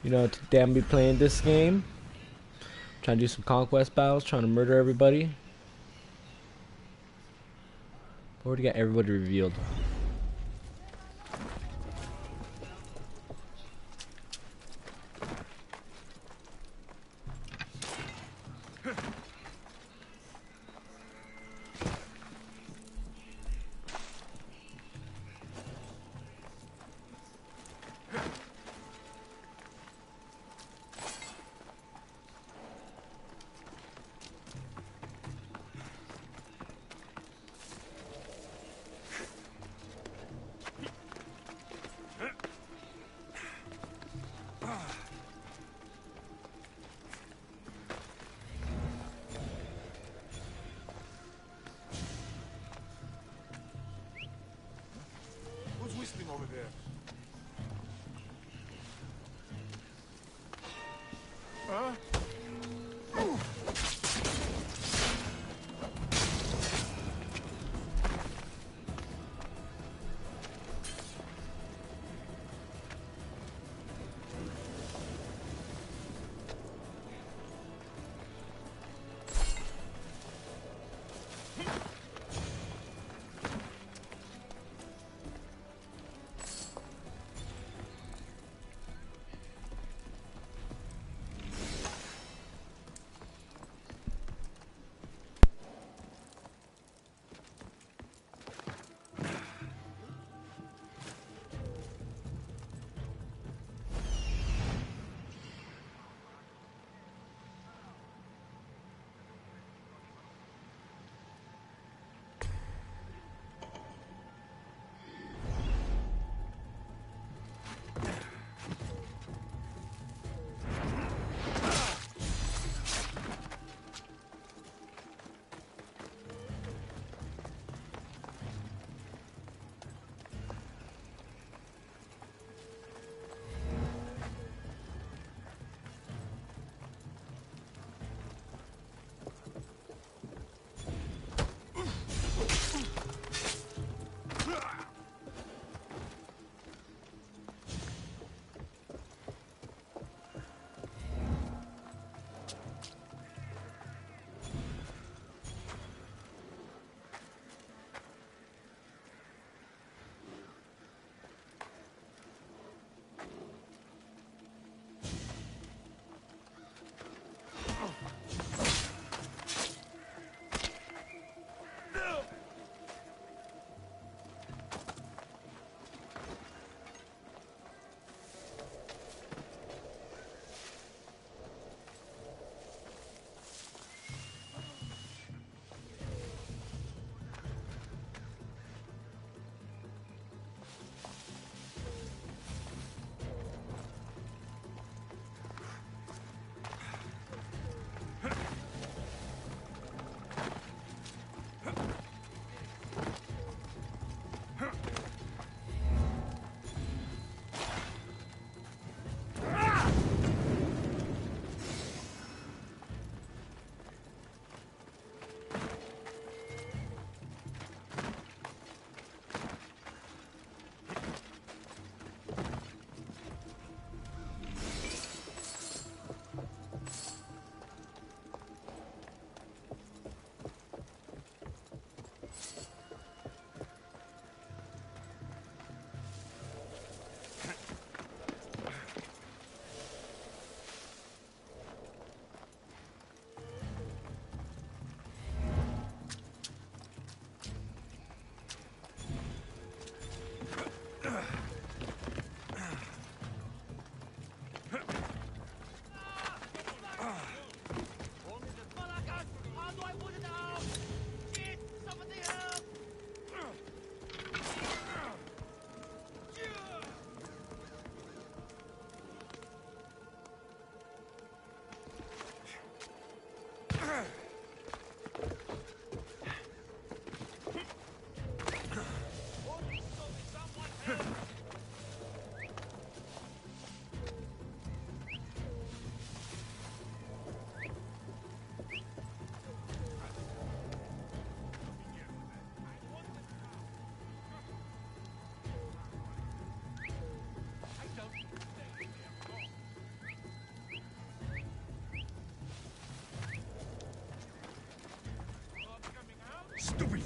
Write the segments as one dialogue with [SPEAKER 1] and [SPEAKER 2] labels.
[SPEAKER 1] You know, today I'm gonna be playing this game. Trying to do some conquest battles, trying to murder everybody. Already got everybody revealed.
[SPEAKER 2] Who's whistling over there? Huh?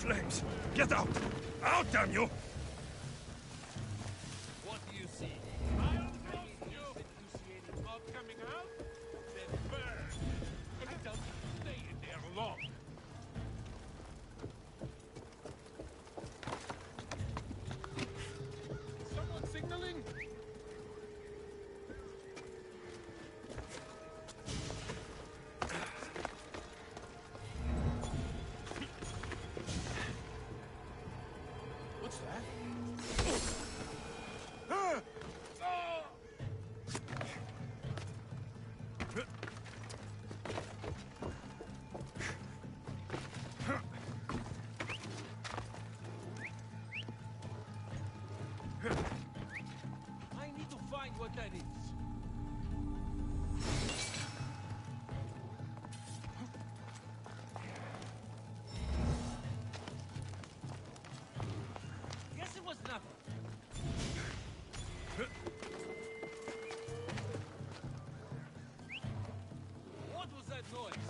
[SPEAKER 3] flames! Get out! Out, damn you!
[SPEAKER 2] What do you see? I'll roast you! Not coming out? Then burn! And it doesn't stay in there long. Someone signaling? What's that? I need to find what that is. Guess it was nothing. What was that noise?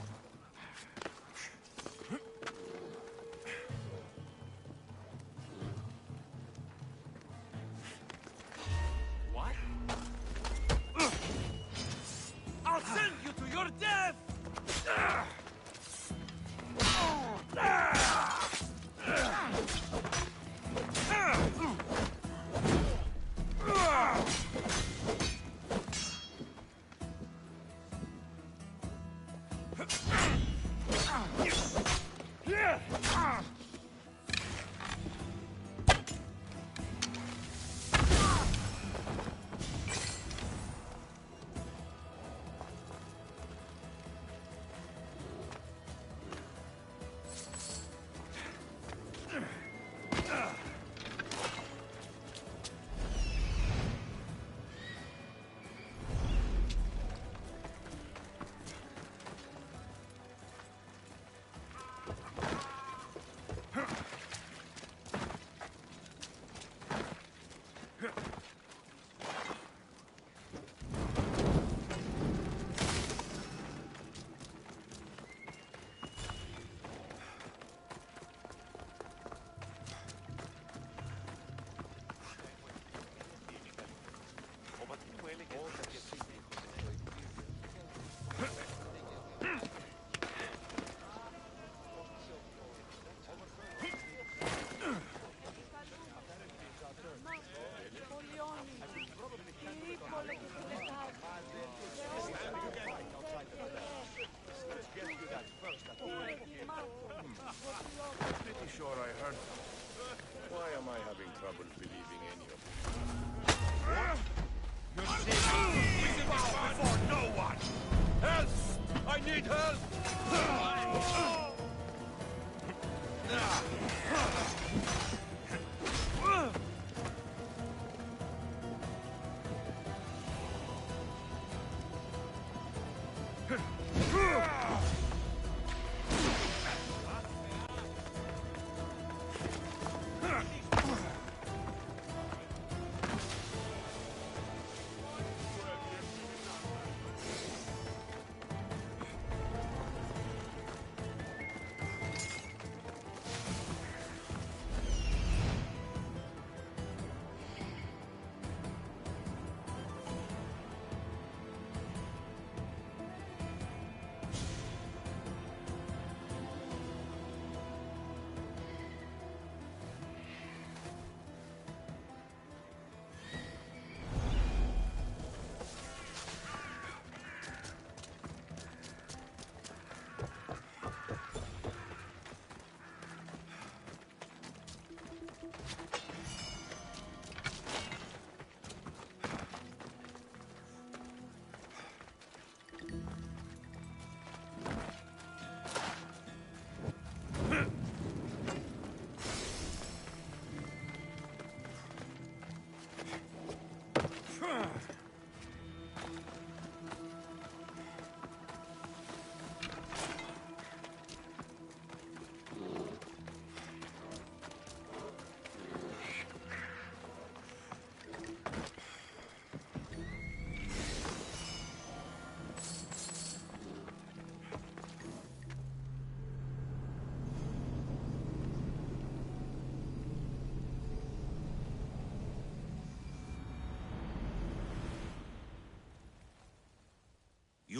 [SPEAKER 2] What? I'll send you to your death!
[SPEAKER 3] Pretty sure I heard. Why am I having trouble believing any of it? We bow before no one! Help! I need help!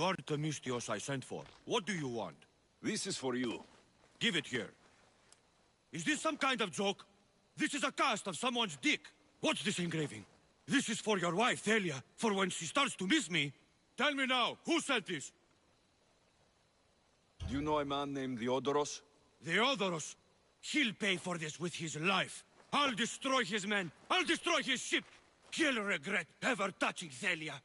[SPEAKER 3] You are the Mystios I sent for. What do you want?
[SPEAKER 4] This is for you.
[SPEAKER 3] Give it here. Is this some kind of joke? This is a cast of someone's dick. What's this engraving? This is for your wife, Thalia, for when she starts to miss me. Tell me now, who sent this?
[SPEAKER 4] Do you know a man named Theodoros?
[SPEAKER 3] Theodoros. He'll pay for this with his life. I'll destroy his men. I'll destroy his ship. He'll regret ever touching Thalia.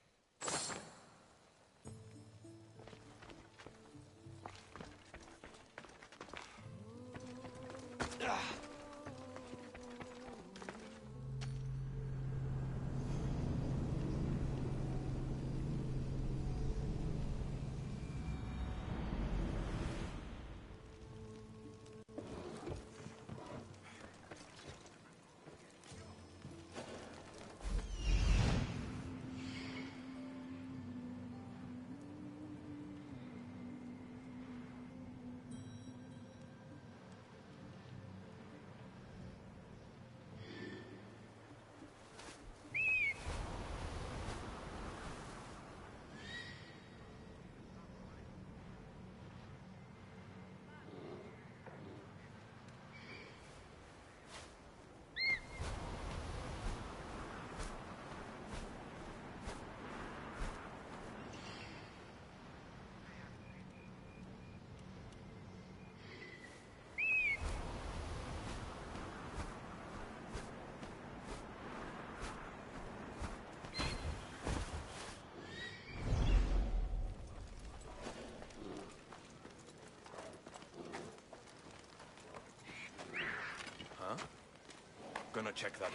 [SPEAKER 4] Gonna check that out.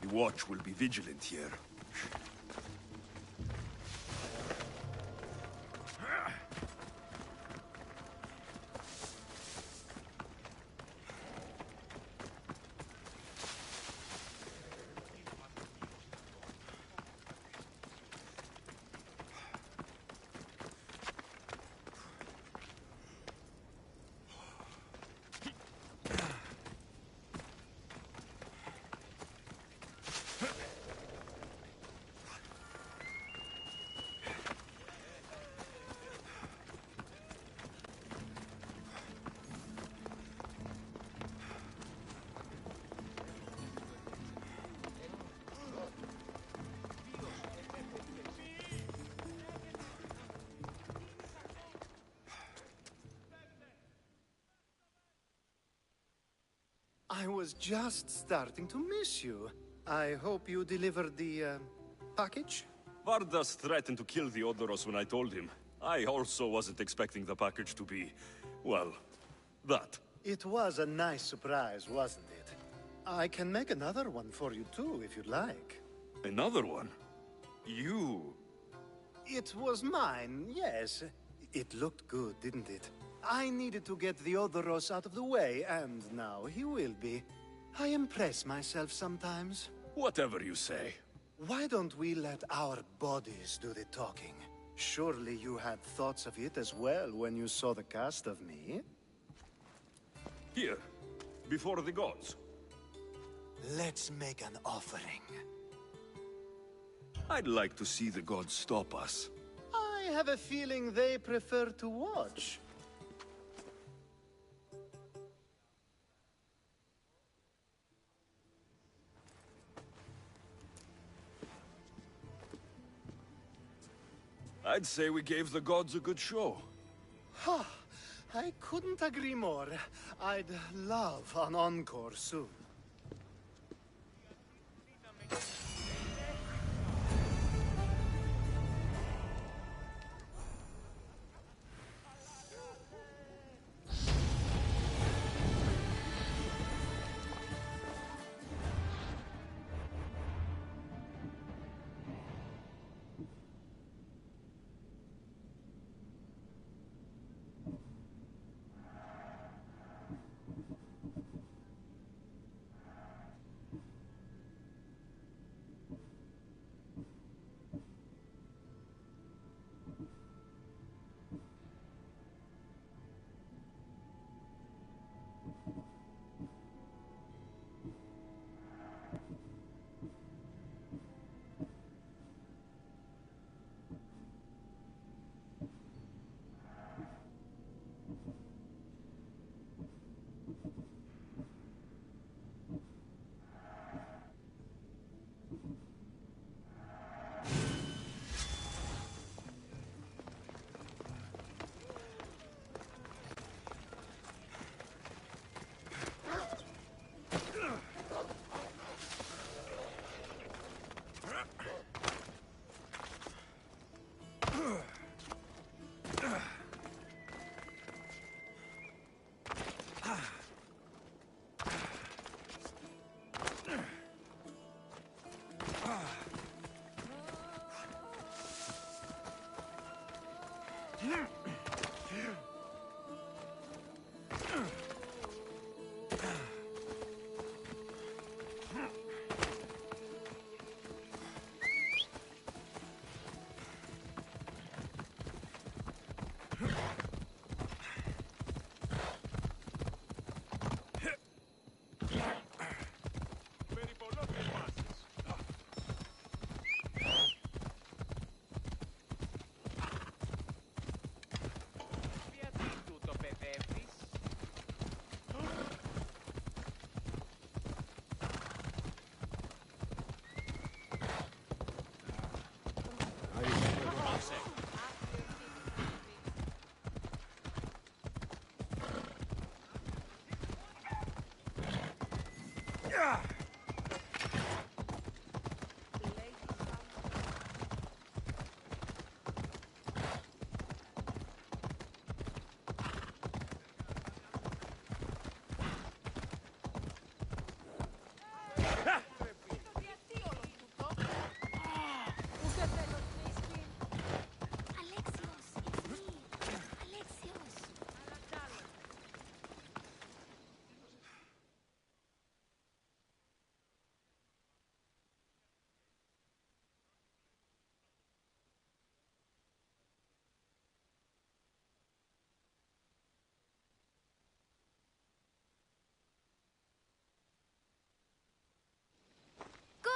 [SPEAKER 4] The watch will be vigilant here.
[SPEAKER 5] I was just starting to miss you. I hope you delivered the, package?
[SPEAKER 4] Vardas threatened to kill the Odoros when I told him. I also wasn't expecting the package to be, well, that.
[SPEAKER 5] It was a nice surprise, wasn't it? I can make another one for you too, if you'd like.
[SPEAKER 4] Another one? You...
[SPEAKER 5] It was mine, yes. It looked good, didn't it? I needed to get the Odoros out of the way, and now he will be. I impress myself sometimes.
[SPEAKER 4] Whatever you say.
[SPEAKER 5] Why don't we let our bodies do the talking? Surely you had thoughts of it as well when you saw the cast of me?
[SPEAKER 4] Here, before the gods.
[SPEAKER 5] Let's make an offering.
[SPEAKER 4] I'd like to see the gods stop us.
[SPEAKER 5] I have a feeling they prefer to watch.
[SPEAKER 4] I'd say we gave the gods a good show.
[SPEAKER 5] Ha! I couldn't agree more. I'd love an encore soon.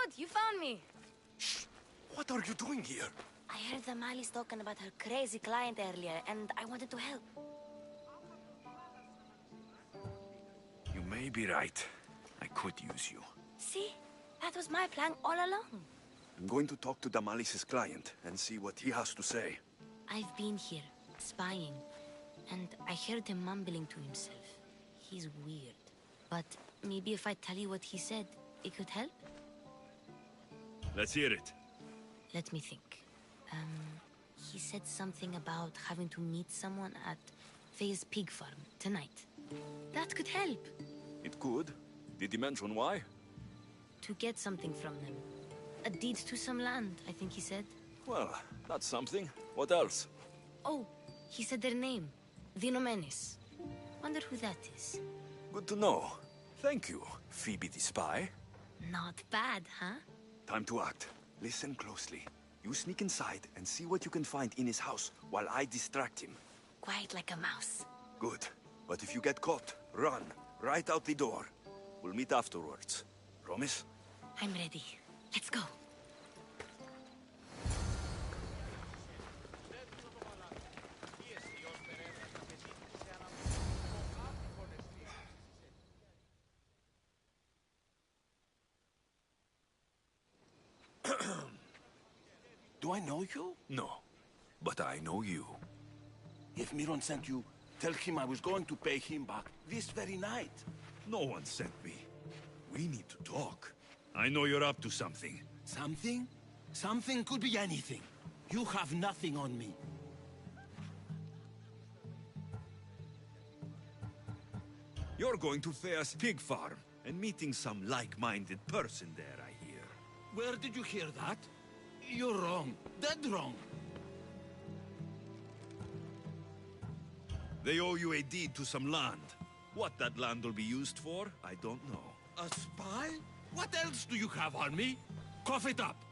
[SPEAKER 6] Good, you found me.
[SPEAKER 4] Shh! What are you doing here?
[SPEAKER 6] I heard the Mali's talking about her crazy client earlier, and I wanted to help.
[SPEAKER 4] You may be right. I could use you.
[SPEAKER 6] See? That was my plan all along.
[SPEAKER 4] I'm going to talk to Damalis's client and see what he has to say.
[SPEAKER 6] I've been here, spying, and I heard him mumbling to himself. He's weird, but Maybe if I tell you what he said, it could help?
[SPEAKER 4] Let's hear it.
[SPEAKER 6] Let me think. He said something about having to meet someone at Faye's pig farm tonight. That could help.
[SPEAKER 4] It could. Did he mention why?
[SPEAKER 6] To get something from them. A deed to some land, I think he said.
[SPEAKER 4] Well, that's something. What else?
[SPEAKER 6] Oh, he said their name. The Nomenis. Wonder who that is.
[SPEAKER 4] Good to know. Thank you, Phoebe the spy.
[SPEAKER 6] Not bad, huh?
[SPEAKER 4] Time to act. Listen closely. You sneak inside and see what you can find in his house while I distract him.
[SPEAKER 6] Quiet like a mouse.
[SPEAKER 4] Good. But if you get caught, run. Right out the door. We'll meet afterwards. Promise?
[SPEAKER 6] I'm ready. Let's go.
[SPEAKER 7] Do I know you?
[SPEAKER 4] No. But I know you.
[SPEAKER 7] If Miron sent you, tell him I was going to pay him back this very night.
[SPEAKER 4] No one sent me. We need to talk. I know you're up to something.
[SPEAKER 7] Something? Something could be anything. You have nothing on me.
[SPEAKER 4] You're going to Thea's pig farm and meeting some like-minded person there, I hear.
[SPEAKER 7] Where did you hear that? You're wrong. Dead wrong.
[SPEAKER 4] They owe you a deed to some land. What that land will be used for, I don't know.
[SPEAKER 7] A spy? What else do you have on me? Cough it up.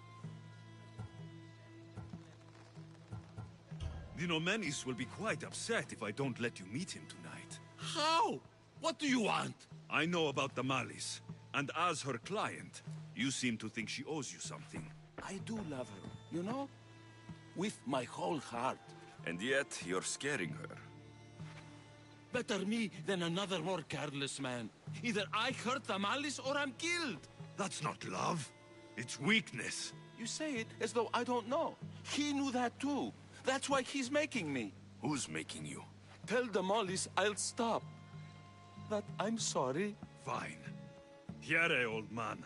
[SPEAKER 4] The Nomenis will be quite upset if I don't let you meet him tonight.
[SPEAKER 7] How? What do you want?
[SPEAKER 4] I know about the Malice, and as her client, you seem to think she owes you something.
[SPEAKER 7] I do love her, you know? With my whole heart.
[SPEAKER 4] And yet, you're scaring her.
[SPEAKER 7] Better me than another more careless man. Either I hurt the Malice or I'm killed.
[SPEAKER 4] That's not love. It's weakness.
[SPEAKER 7] You say it as though I don't know. He knew that too. That's why he's making me.
[SPEAKER 4] Who's making you?
[SPEAKER 7] Tell the Malice I'll stop. That I'm sorry.
[SPEAKER 4] Fine. Here, old man.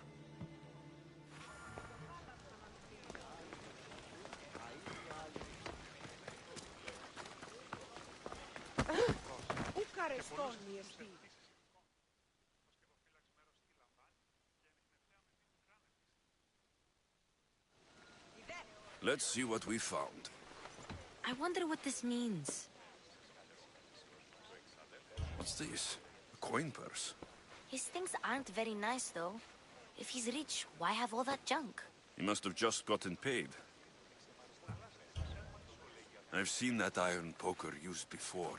[SPEAKER 4] Let's see what we found.
[SPEAKER 6] I wonder what this means.
[SPEAKER 4] What's this? A coin purse?
[SPEAKER 6] His things aren't very nice, though. If he's rich, why have all that junk?
[SPEAKER 4] He must have just gotten paid. I've seen that iron poker used before.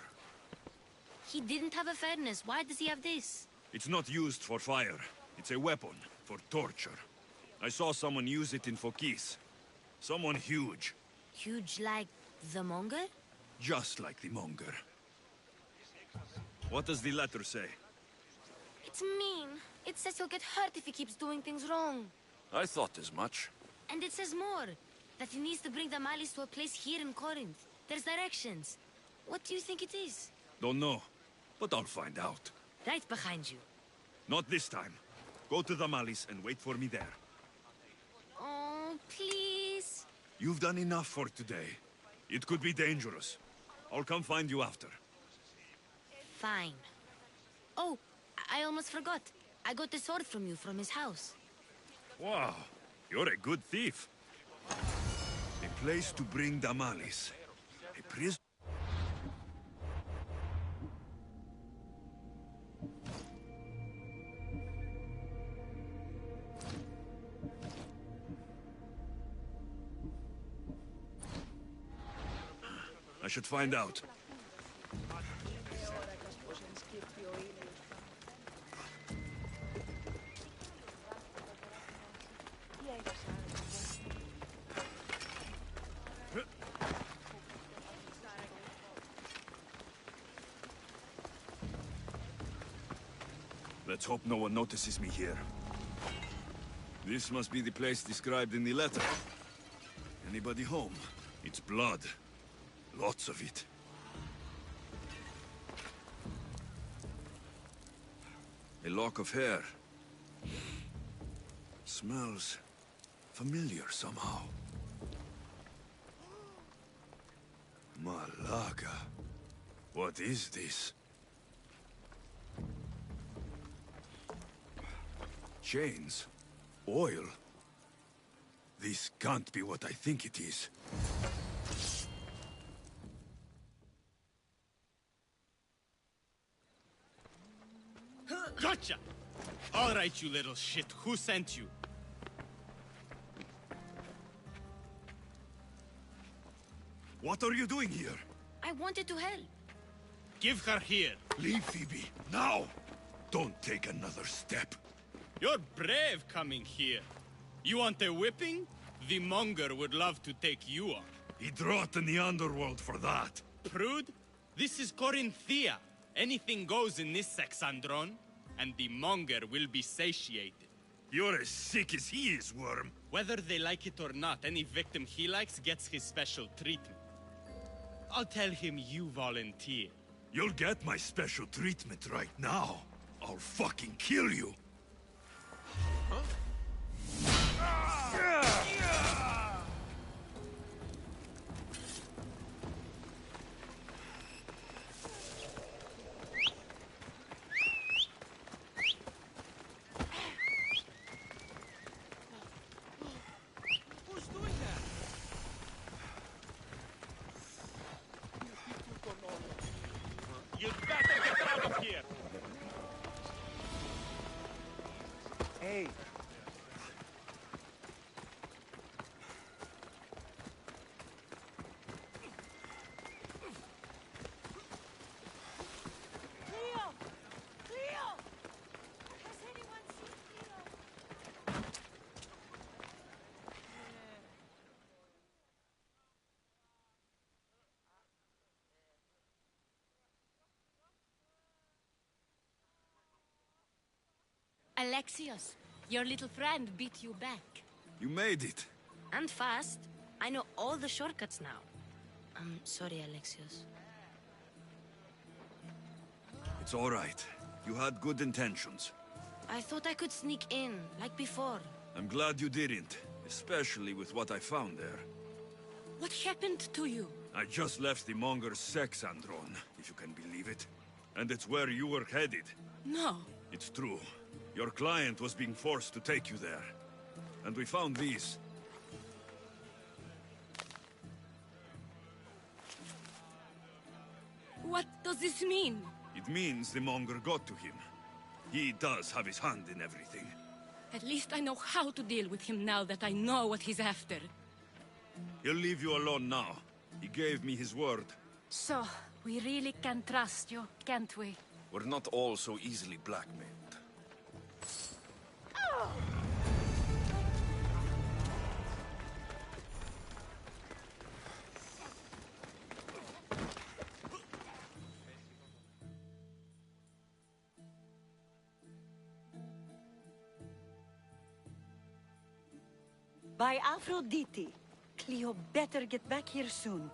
[SPEAKER 6] He didn't have a furnace. Why does he have this?
[SPEAKER 4] It's not used for fire. It's a weapon for torture. I saw someone use it in Fokis. Someone huge.
[SPEAKER 6] Huge like the monger?
[SPEAKER 4] Just like the monger. What does the letter say?
[SPEAKER 6] It's mean. It says he'll get hurt if he keeps doing things wrong.
[SPEAKER 4] I thought as much.
[SPEAKER 6] And it says more. That he needs to bring the Malice to a place here in Corinth. There's directions. What do you think it is?
[SPEAKER 4] Don't know, but I'll find out.
[SPEAKER 6] Right behind you.
[SPEAKER 4] Not this time. Go to the Malice and wait for me there.
[SPEAKER 6] Oh, please.
[SPEAKER 4] You've done enough for today. It could be dangerous. I'll come find you after.
[SPEAKER 6] Fine. Oh, I almost forgot. I got the sword from you from his house.
[SPEAKER 4] Wow, you're a good thief. A place to bring the Malice. A prison. I should find out. Let's hope no one notices me here. This must be the place described in the letter. Anybody home? It's blood. Lots of it. A lock of hair. Smells familiar somehow. Malaga. What is this? Chains? Oil? This can't be what I think it is.
[SPEAKER 8] Gotcha! All right, you little shit. Who sent you?
[SPEAKER 4] What are you doing here?
[SPEAKER 6] I wanted to help.
[SPEAKER 8] Give her here.
[SPEAKER 4] Leave, Phoebe, now! Don't take another step.
[SPEAKER 8] You're brave coming here. You want a whipping? The monger would love to take you on.
[SPEAKER 4] He'd rot in the underworld for that.
[SPEAKER 8] Prude, this is Corinthia. Anything goes in this Sexandron, and the monger will be satiated.
[SPEAKER 4] You're as sick as he is, Worm.
[SPEAKER 8] Whether they like it or not, any victim he likes gets his special treatment. I'll tell him you volunteer.
[SPEAKER 4] You'll get my special treatment right now. I'll fucking kill you.
[SPEAKER 2] Who's doing that?
[SPEAKER 8] You'd better get out of here!
[SPEAKER 5] Hey,
[SPEAKER 6] Cleo! Cleo! Has anyone seen Cleo? Alexios, your little friend beat you back.
[SPEAKER 4] You made it.
[SPEAKER 6] And fast. I know all the shortcuts now. I'm sorry, Alexios.
[SPEAKER 4] It's all right. You had good intentions.
[SPEAKER 6] I thought I could sneak in, like before.
[SPEAKER 4] I'm glad you didn't, especially with what I found there.
[SPEAKER 6] What happened to you?
[SPEAKER 4] I just left the monger's Sexandron, if you can believe it. And it's where you were headed.
[SPEAKER 6] No.
[SPEAKER 4] It's true. Your client was being forced to take you there. And we found these.
[SPEAKER 6] What does this mean?
[SPEAKER 4] It means the monger got to him. He does have his hand in everything.
[SPEAKER 6] At least I know how to deal with him now that I know what he's after.
[SPEAKER 4] He'll leave you alone now. He gave me his word.
[SPEAKER 6] So, we really can trust you, can't we?
[SPEAKER 4] We're not all so easily blackmailed.
[SPEAKER 9] By Aphrodite. Cleo better get back here soon.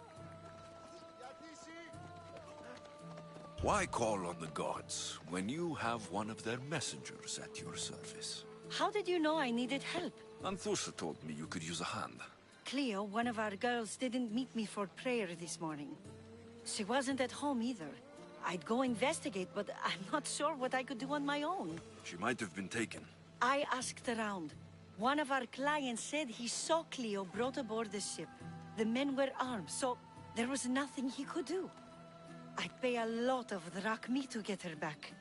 [SPEAKER 10] Why call on the gods when you have one of their messengers at your service?
[SPEAKER 9] How did you know I needed help?
[SPEAKER 10] Anthusa told me you could use a hand.
[SPEAKER 9] Cleo, one of our girls, didn't meet me for prayer this morning. She wasn't at home either. I'd go investigate, but I'm not sure what I could do on my own.
[SPEAKER 10] She might have been taken.
[SPEAKER 9] I asked around. One of our clients said he saw Cleo brought aboard the ship. The men were armed, so there was nothing he could do. I'd pay a lot of drachmi to get her back.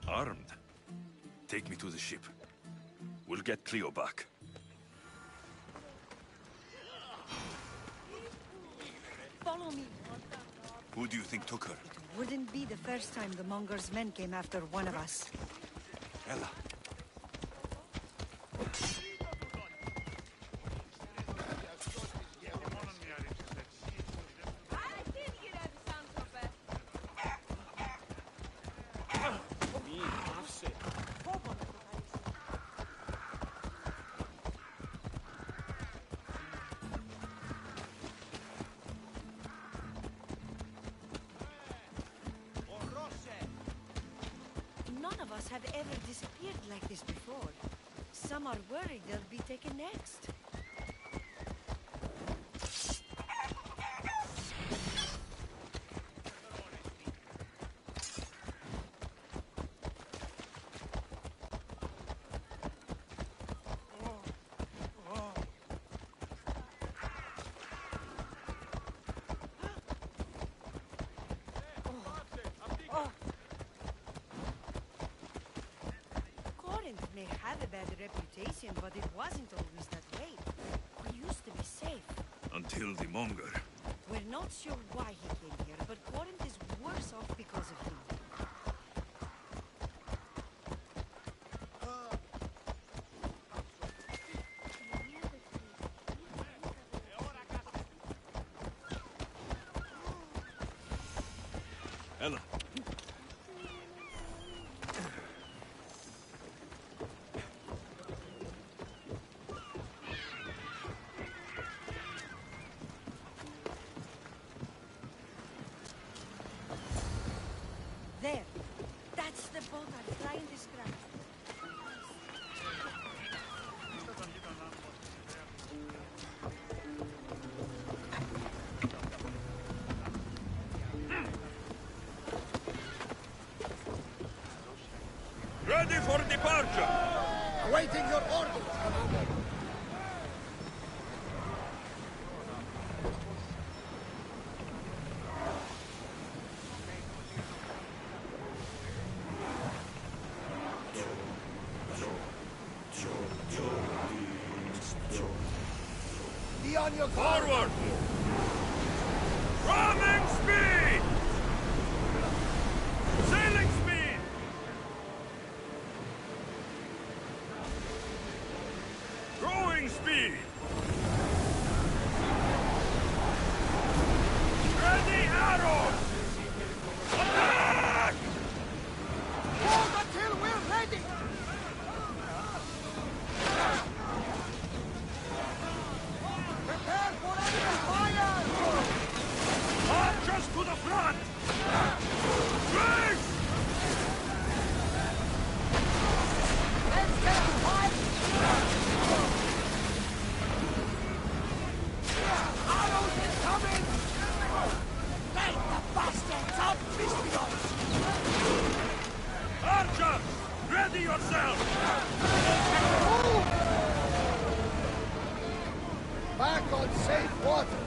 [SPEAKER 4] Armed? Take me to the ship. We'll get Cleo back.
[SPEAKER 9] Follow me.
[SPEAKER 4] Who do you think took her?
[SPEAKER 9] Wouldn't be the first time the Monger's men came after one of us.
[SPEAKER 4] Ella.
[SPEAKER 9] us have ever disappeared like this before. Some are worried they'll be taken next. Corinth may have a bad reputation, but it wasn't always that way. We used to be safe.
[SPEAKER 4] Until the Monger.
[SPEAKER 9] We're not sure why he came here, but Corinth is worse off because of him.
[SPEAKER 4] Ella.
[SPEAKER 9] There. That's the boat our client described.
[SPEAKER 4] Ready for departure!
[SPEAKER 11] Awaiting your orders, Commander. Be on your guard.
[SPEAKER 4] Forward! Ramming speed! Sailing speed! Rowing speed! Ready arrows! Attack!
[SPEAKER 11] Hold until we're ready. Prepare for enemy fire.
[SPEAKER 4] Archers to the front! Race!
[SPEAKER 11] Let's get a fight. Arrows incoming. Let the bastards out, Mistrios.
[SPEAKER 4] Archers! Ready yourself!
[SPEAKER 11] Back on safe waters.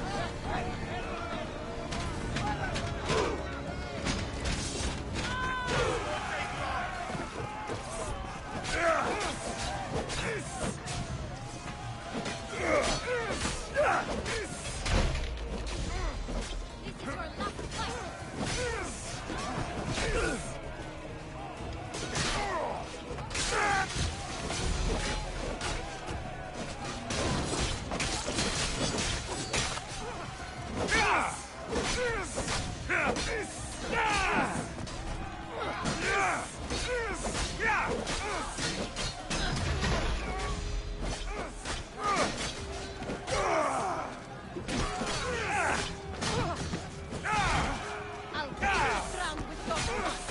[SPEAKER 6] I'll get you drowned with your thrust.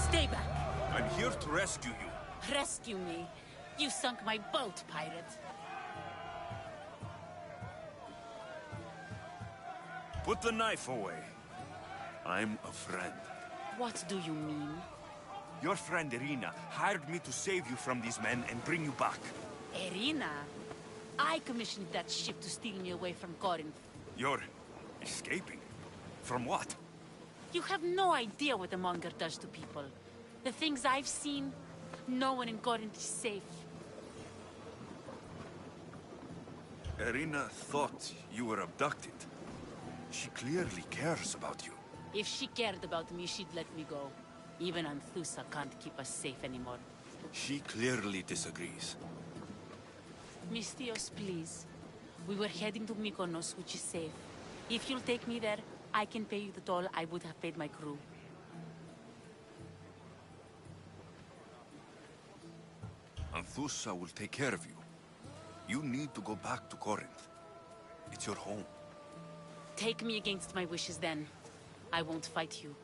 [SPEAKER 12] Stay back.
[SPEAKER 4] I'm here to rescue you.
[SPEAKER 12] Rescue me. You sunk my boat, pirate.
[SPEAKER 4] Put the knife away. I'm a friend.
[SPEAKER 12] What do you mean?
[SPEAKER 4] Your friend Irina hired me to save you from these men and bring you back.
[SPEAKER 12] Irina? I commissioned that ship to steal me away from Corinth.
[SPEAKER 4] You're escaping? From what?
[SPEAKER 12] You have no idea what the Monger does to people. The things I've seen, no one in Corinth is safe.
[SPEAKER 4] Irina thought you were abducted. She clearly cares about you.
[SPEAKER 12] If she cared about me, she'd let me go. Even Anthusa can't keep us safe anymore.
[SPEAKER 4] She clearly disagrees.
[SPEAKER 12] Mistios, please. We were heading to Mykonos, which is safe. If you'll take me there, I can pay you the toll I would have paid my crew.
[SPEAKER 10] Anthusa will take care of you. You need to go back to Corinth. It's your home.
[SPEAKER 12] Take me against my wishes then. I won't fight you.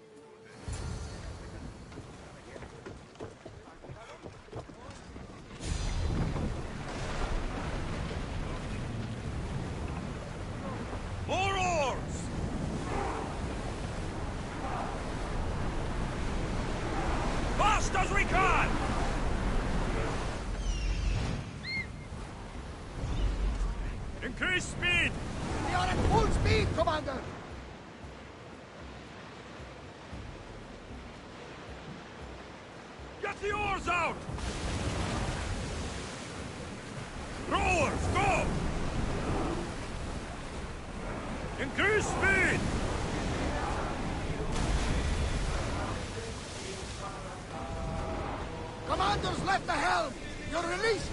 [SPEAKER 4] More oars! Fast as we can! Increase speed!
[SPEAKER 11] We are at full speed, Commander!
[SPEAKER 4] Get the oars out! Rowers, go! Increase speed!
[SPEAKER 11] Commander's left the helm! You're released!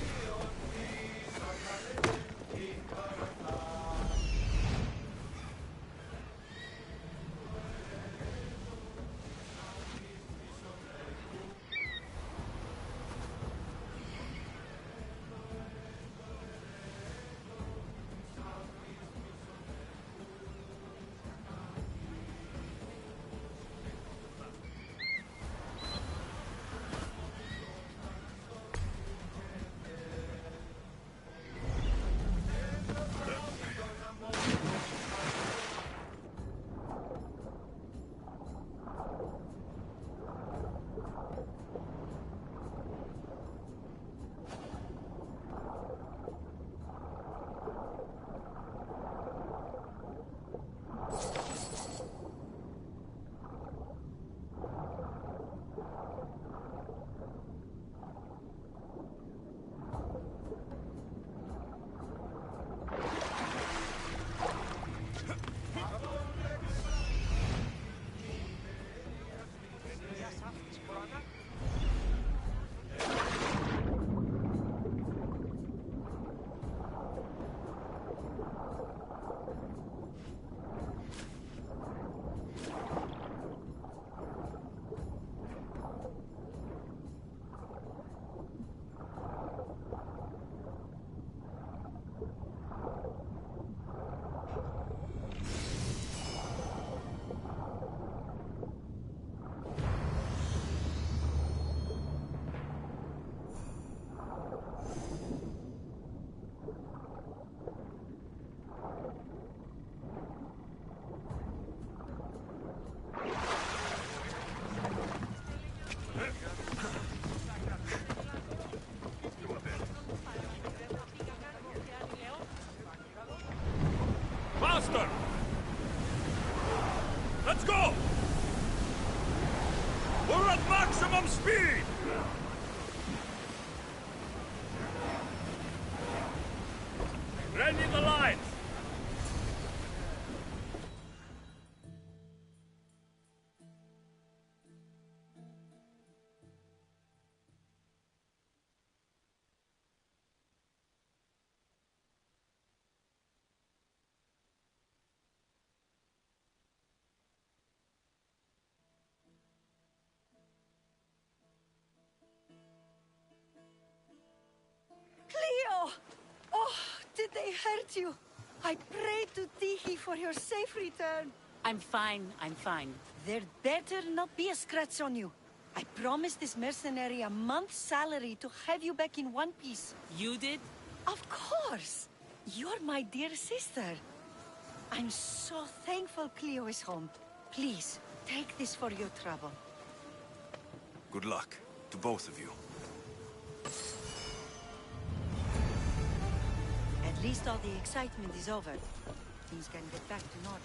[SPEAKER 4] Faster! Let's go! We're at maximum speed! Ready the lines!
[SPEAKER 9] Cleo! Oh, did they hurt you? I prayed to Tihi for your safe return.
[SPEAKER 12] I'm fine, I'm fine.
[SPEAKER 9] There better not be a scratch on you. I promised this mercenary a month's salary to have you back in one piece.
[SPEAKER 12] You did?
[SPEAKER 9] Of course! You're my dear sister. I'm so thankful Cleo is home. Please, take this for your trouble.
[SPEAKER 10] Good luck to both of you.
[SPEAKER 9] At least all the excitement is over. Things can get back to normal.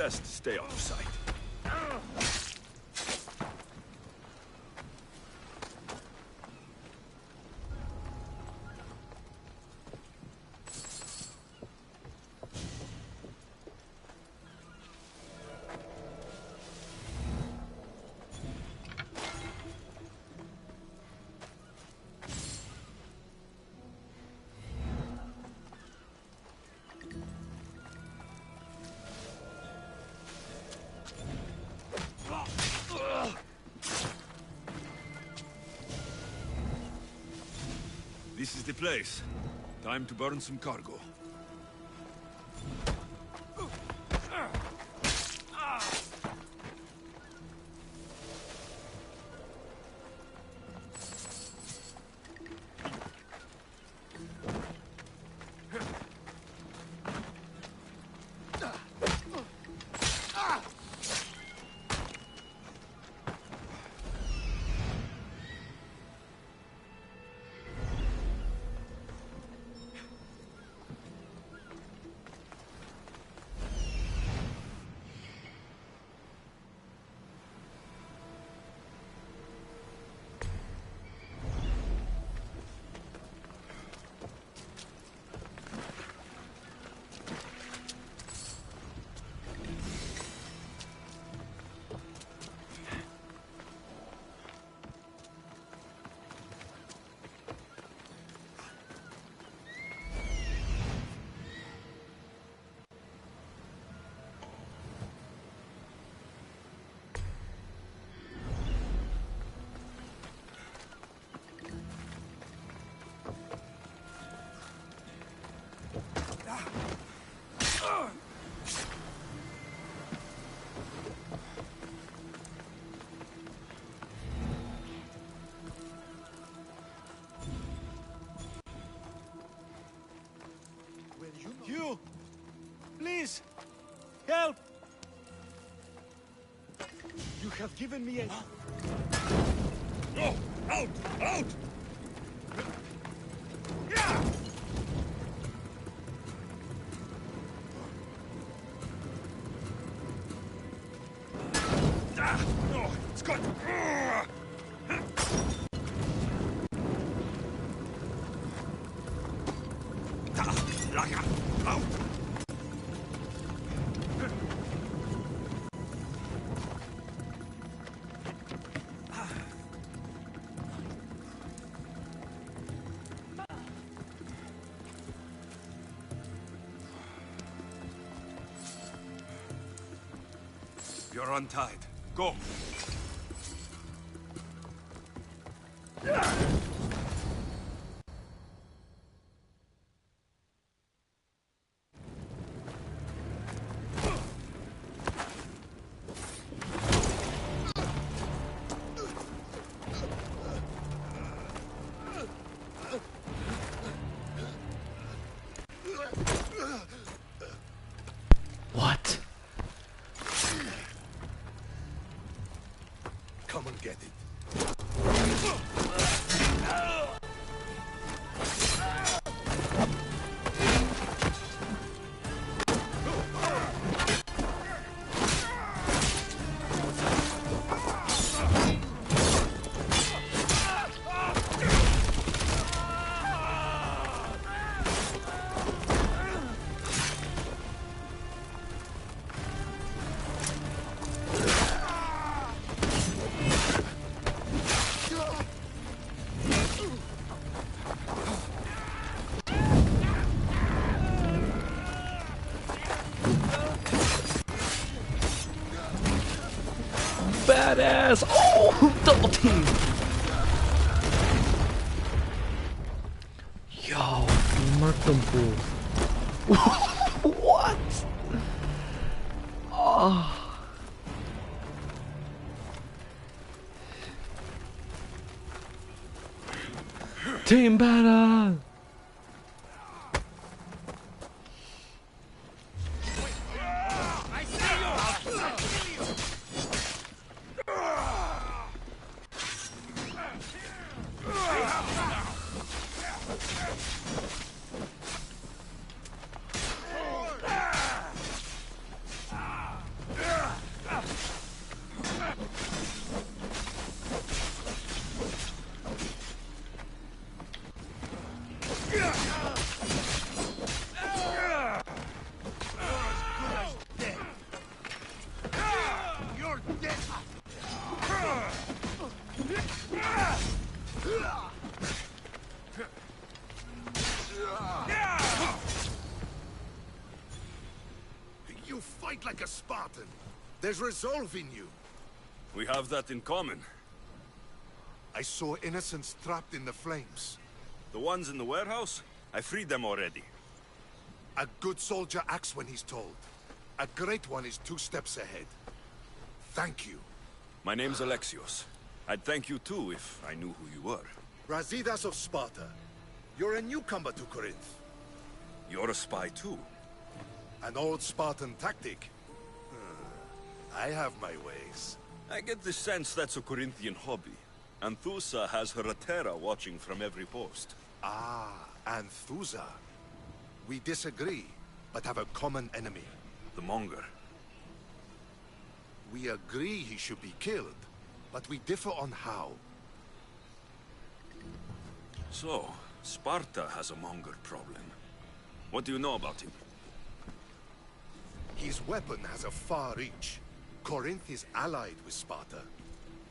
[SPEAKER 4] Best stay out of sight. This is the place. Time to burn some cargo.
[SPEAKER 7] You! Please! Help! You have given me a...
[SPEAKER 4] No! Out! Out!
[SPEAKER 7] Yeah!
[SPEAKER 4] No! It's got... Out! You're untied. Go.
[SPEAKER 1] What?
[SPEAKER 11] Come and get it.
[SPEAKER 1] Badass! Oh, double team! Yo, murked them fools. What? Oh. Team badass!
[SPEAKER 11] Spartan. There's resolve in you.
[SPEAKER 4] We have that in common.
[SPEAKER 11] I saw innocents trapped in the flames.
[SPEAKER 4] The ones in the warehouse? I freed them already.
[SPEAKER 11] A good soldier acts when he's told. A great one is 2 steps ahead. Thank you.
[SPEAKER 4] My name's Alexios. I'd thank you too if I knew who you were.
[SPEAKER 11] Brasidas of Sparta. You're a newcomer to Corinth.
[SPEAKER 4] You're a spy too.
[SPEAKER 11] An old Spartan tactic. I have my ways.
[SPEAKER 4] I get the sense that's a Corinthian hobby. Anthusa has her Atera watching from every post.
[SPEAKER 11] Ah, Anthusa. We disagree, but have a common enemy.
[SPEAKER 4] The Monger.
[SPEAKER 11] We agree he should be killed, but we differ on how.
[SPEAKER 4] So, Sparta has a Monger problem. What do you know about him?
[SPEAKER 11] His weapon has a far reach. Corinth is allied with Sparta.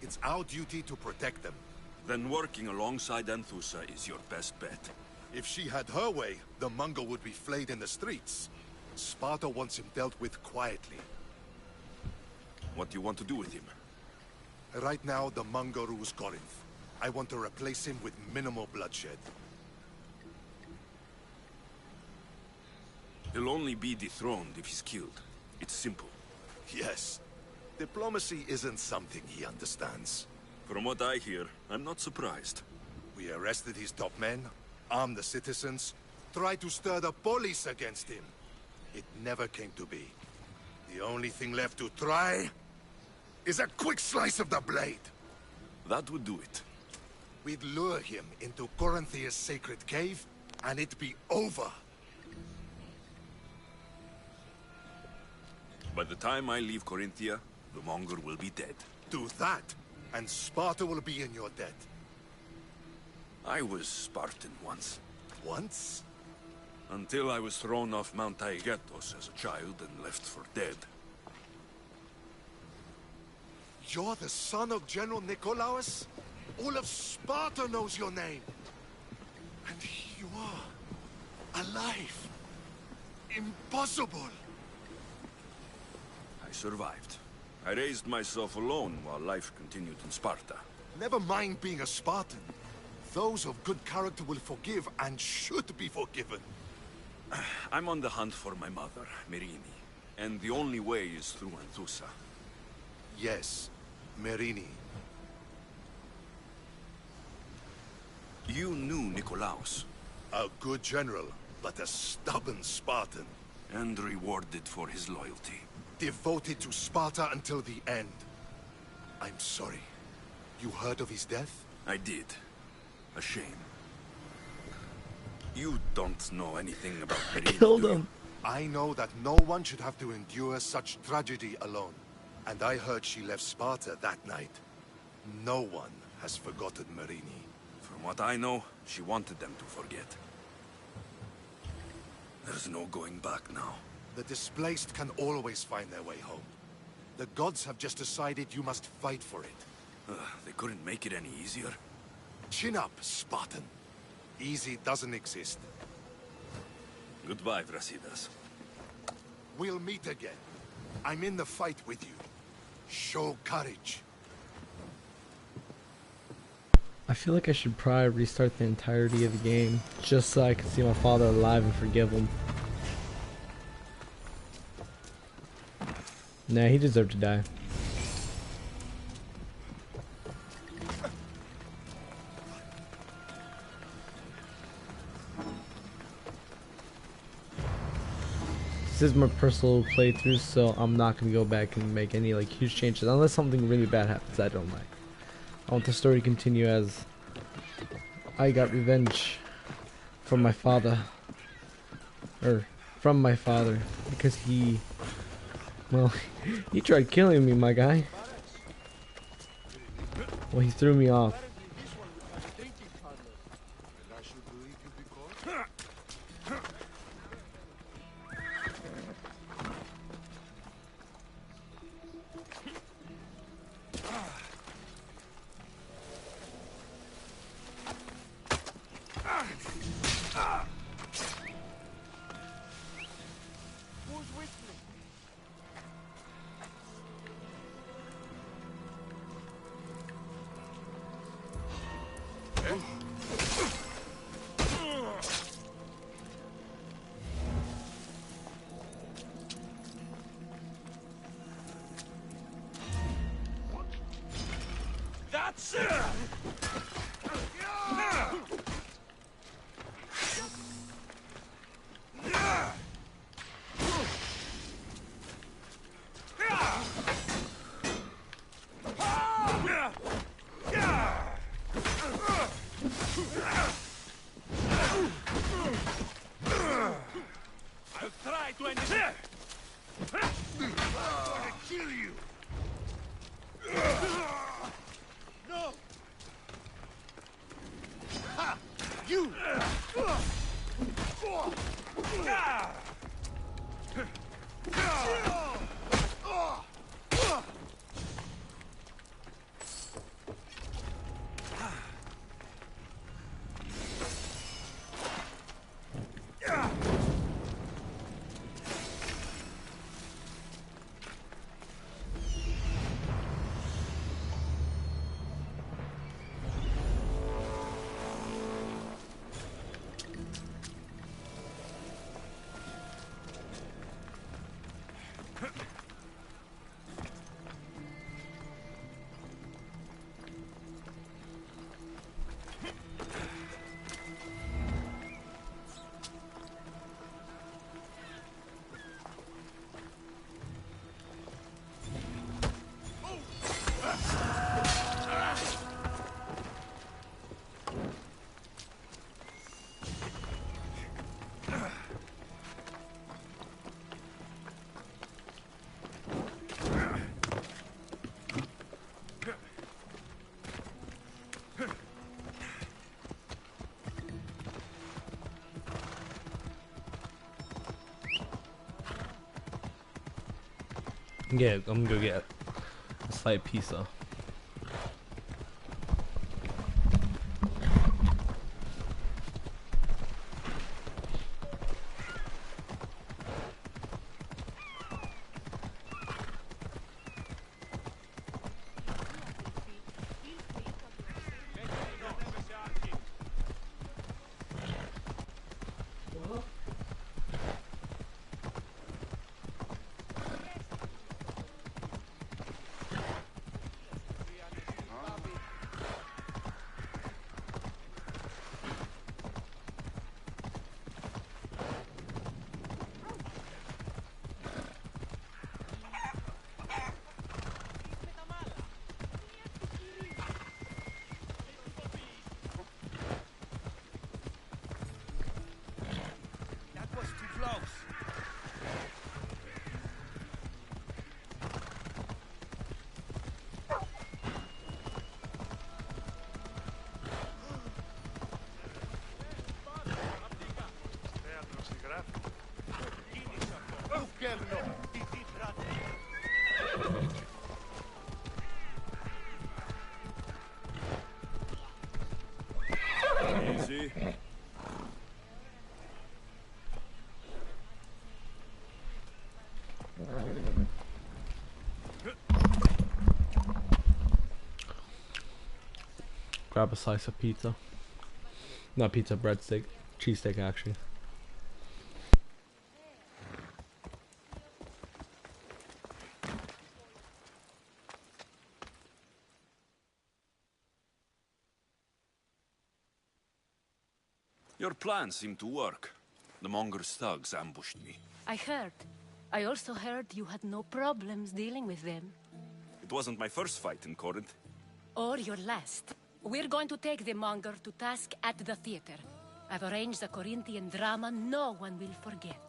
[SPEAKER 11] It's our duty to protect them.
[SPEAKER 4] Then working alongside Anthusa is your best bet.
[SPEAKER 11] If she had her way, the Mongol would be flayed in the streets. Sparta wants him dealt with quietly.
[SPEAKER 4] What do you want to do with him?
[SPEAKER 11] Right now, the Mongol rules Corinth. I want to replace him with minimal bloodshed.
[SPEAKER 4] He'll only be dethroned if he's killed. It's simple.
[SPEAKER 11] Yes. Diplomacy isn't something he understands.
[SPEAKER 4] From what I hear, I'm not surprised.
[SPEAKER 11] We arrested his top men, armed the citizens, tried to stir the police against him. It never came to be. The only thing left to try is a quick slice of the blade.
[SPEAKER 4] That would do it.
[SPEAKER 11] We'd lure him into Corinthia's sacred cave, and it'd be over.
[SPEAKER 4] By the time I leave Corinthia, the Monger will be dead.
[SPEAKER 11] Do that, and Sparta will be in your debt.
[SPEAKER 4] I was Spartan once.
[SPEAKER 11] Once?
[SPEAKER 4] Until I was thrown off Mount Taygetos as a child and left for dead.
[SPEAKER 11] You're the son of General Nikolaos? All of Sparta knows your name. And here you are, alive. Impossible.
[SPEAKER 4] I survived. I raised myself alone while life continued in Sparta.
[SPEAKER 11] Never mind being a Spartan. Those of good character will forgive and should be forgiven.
[SPEAKER 4] I'm on the hunt for my mother, Merini. And the only way is through Anthusa.
[SPEAKER 11] Yes, Merini.
[SPEAKER 4] You knew Nikolaos.
[SPEAKER 11] A good general, but a stubborn Spartan.
[SPEAKER 4] And rewarded for his loyalty.
[SPEAKER 11] Devoted to Sparta until the end. I'm sorry. You heard of his death?
[SPEAKER 4] I did. A shame. You don't know anything about Merini,
[SPEAKER 1] Killed him.
[SPEAKER 11] I know that no one should have to endure such tragedy alone. And I heard she left Sparta that night. No one has forgotten Merini.
[SPEAKER 4] From what I know, she wanted them to forget. There's no going back now.
[SPEAKER 11] The displaced can always find their way home. The gods have just decided you must fight for it.
[SPEAKER 4] They couldn't make it any easier.
[SPEAKER 11] Chin up, Spartan. Easy doesn't exist.
[SPEAKER 4] Goodbye, Brasidas.
[SPEAKER 11] We'll meet again. I'm in the fight with you. Show courage.
[SPEAKER 1] I feel like I should probably restart the entirety of the game just so I can see my father alive and forgive him. Nah, he deserved to die. This is my personal playthrough, so I'm not gonna go back and make any like huge changes unless something really bad happens I don't like. I want the story to continue as I got revenge from my father, because he, well, he tried killing me, my guy. Well, he threw me off.
[SPEAKER 2] I'll try to end it. I'm gonna kill you. No. Ha! You.
[SPEAKER 1] Yeah, I'm gonna go get a slight pizza.
[SPEAKER 4] Easy.
[SPEAKER 1] Grab a slice of pizza. Not pizza, breadstick. Cheesesteak, actually.
[SPEAKER 10] Your plan seemed to work. The Monger's thugs ambushed me.
[SPEAKER 9] I heard. I also heard you had no problems dealing with them.
[SPEAKER 10] It wasn't my first fight in Corinth.
[SPEAKER 9] Or your last. We're going to take the monger to task at the theater. I've arranged a Corinthian drama no one will forget.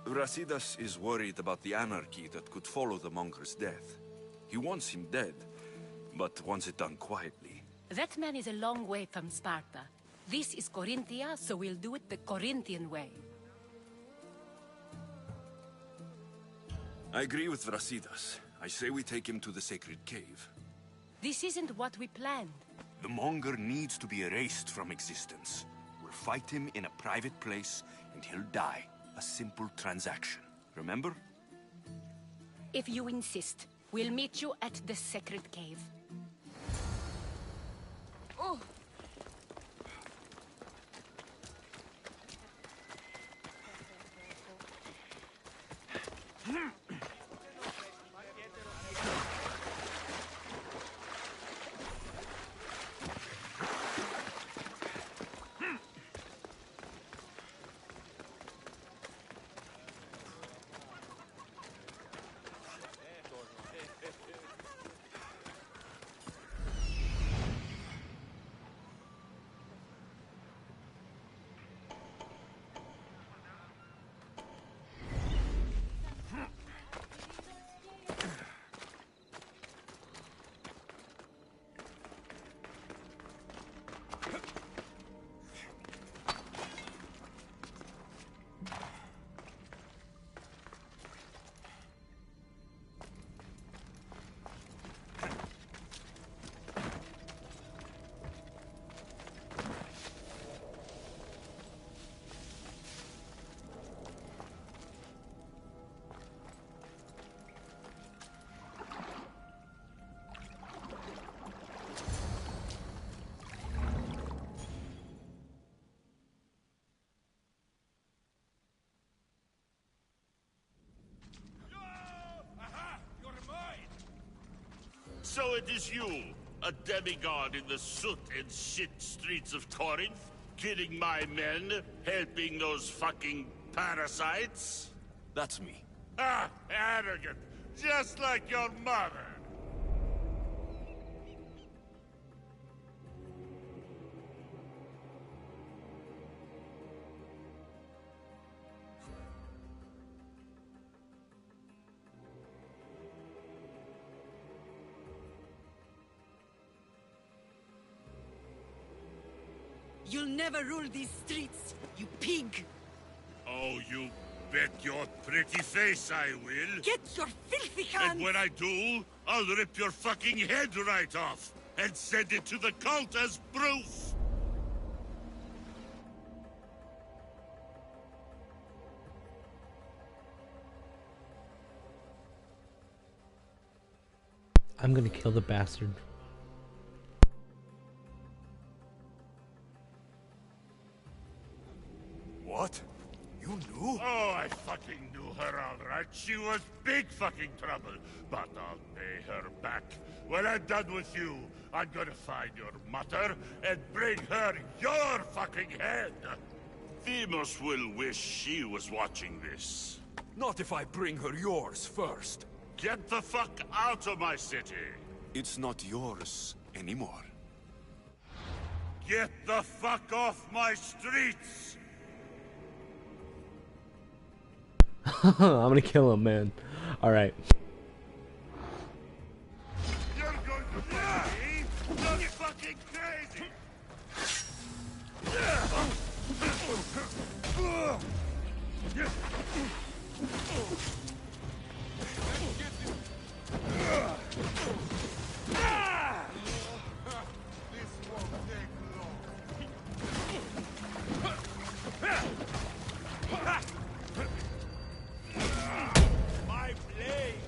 [SPEAKER 10] Brasidas is worried about the anarchy that could follow the Monger's death. He wants him dead, but wants it done quietly.
[SPEAKER 9] That man is a long way from Sparta. This is Corinthia, so we'll do it the Corinthian way.
[SPEAKER 10] I agree with Brasidas. I say we take him to the sacred cave.
[SPEAKER 9] This isn't what we planned.
[SPEAKER 10] The Monger needs to be erased from existence. We'll fight him in a private place, and he'll die. A simple transaction. Remember?
[SPEAKER 9] If you insist, we'll meet you at the sacred cave. Oh!
[SPEAKER 13] So it is you, a demigod in the soot and shit streets of Corinth, killing my men, helping those fucking parasites?
[SPEAKER 4] That's me.
[SPEAKER 13] Ah, arrogant, just like your mother.
[SPEAKER 9] You'll never rule these streets, you pig!
[SPEAKER 13] Oh, you bet your pretty face I will.
[SPEAKER 9] Get your filthy hands!
[SPEAKER 13] And when I do, I'll rip your fucking head right off and send it to the cult as proof.
[SPEAKER 1] I'm gonna kill the bastard.
[SPEAKER 11] What? You knew?
[SPEAKER 13] Oh, I fucking knew her all right. She was big fucking trouble. But I'll pay her back. When I'm done with you, I'm gonna find your mother and bring her your fucking head. Demos will wish she was watching this.
[SPEAKER 4] Not if I bring her yours first.
[SPEAKER 13] Get the fuck out of my city.
[SPEAKER 10] It's not yours anymore.
[SPEAKER 13] Get the fuck off my streets.
[SPEAKER 1] I'm gonna kill him, man. Alright.
[SPEAKER 13] You're going to fight me? You're fucking crazy. My blade.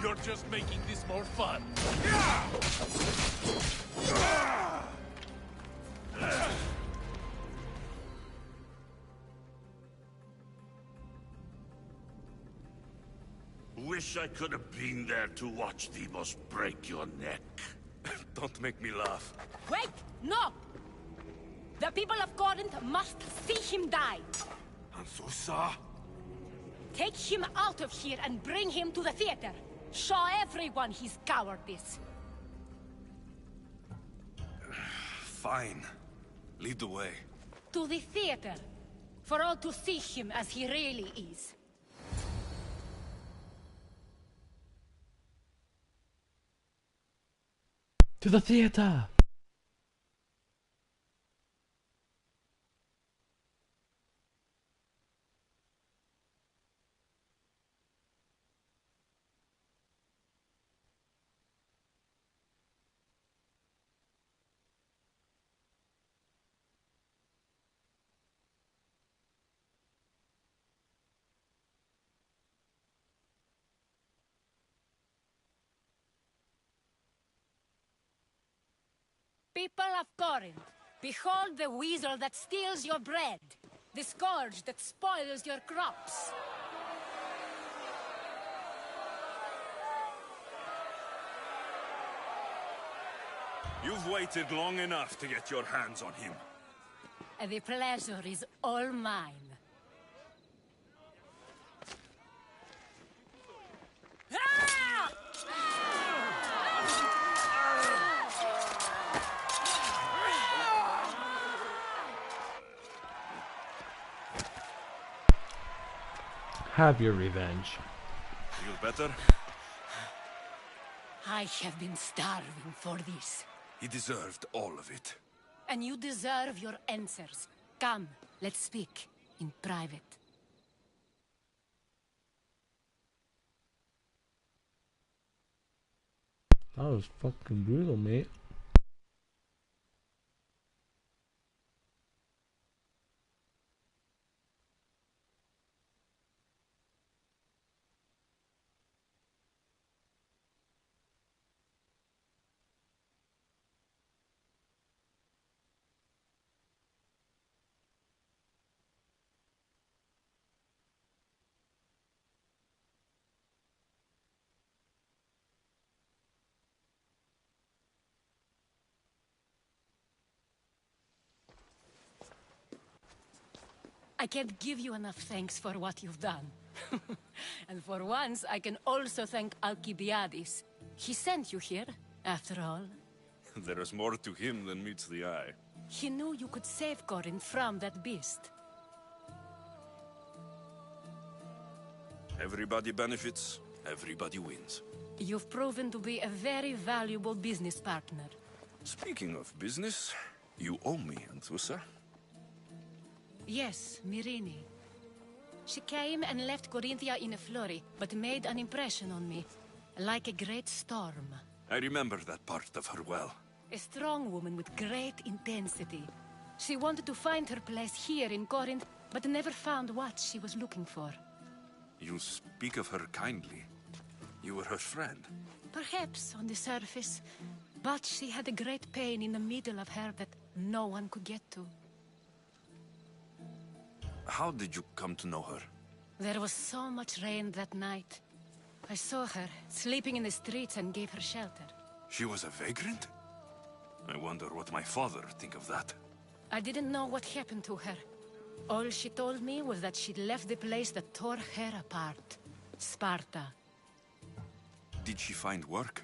[SPEAKER 7] You're just making this more fun.
[SPEAKER 13] Wish I could have been there to watch Demos break your neck.
[SPEAKER 4] Don't make me laugh.
[SPEAKER 14] Wait! No! The people of Corinth must see him die.
[SPEAKER 4] Ansusa?
[SPEAKER 14] Take him out of here and bring him to the theater. Show everyone his cowardice.
[SPEAKER 4] Fine. Lead the way.
[SPEAKER 14] To the theater. For all to see him as he really is.
[SPEAKER 1] To the theater!
[SPEAKER 14] People of Corinth, behold the weasel that steals your bread, the scourge that spoils your crops.
[SPEAKER 4] You've waited long enough to get your hands on him.
[SPEAKER 14] The pleasure is all mine. Ah!
[SPEAKER 1] Have your revenge.
[SPEAKER 4] Feel better?
[SPEAKER 14] I have been starving for this.
[SPEAKER 4] He deserved all of it.
[SPEAKER 14] And you deserve your answers. Come, let's speak in private.
[SPEAKER 1] That was fucking brutal, mate.
[SPEAKER 14] I can't give you enough thanks for what you've done. And for once, I can also thank Alcibiades. He sent you here, after all.
[SPEAKER 4] There is more to him than meets the eye.
[SPEAKER 14] He knew you could save Corinth from that beast.
[SPEAKER 4] Everybody benefits, everybody wins.
[SPEAKER 14] You've proven to be a very valuable business partner.
[SPEAKER 4] Speaking of business, you owe me, Anthusa.
[SPEAKER 14] Yes, Myrine. She came and left Corinthia in a flurry, but made an impression on me, like a great storm.
[SPEAKER 4] I remember that part of her well.
[SPEAKER 14] A strong woman with great intensity. She wanted to find her place here in Corinth, but never found what she was looking for.
[SPEAKER 4] You speak of her kindly. You were her friend.
[SPEAKER 14] Perhaps on the surface, but she had a great pain in the middle of her that no one could get to.
[SPEAKER 4] How did you come to know her?
[SPEAKER 14] There was so much rain that night. I saw her, sleeping in the streets, and gave her shelter.
[SPEAKER 4] She was a vagrant? I wonder what my father think of that.
[SPEAKER 14] I didn't know what happened to her. All she told me was that she'd left the place that tore her apart. Sparta.
[SPEAKER 4] Did she find work?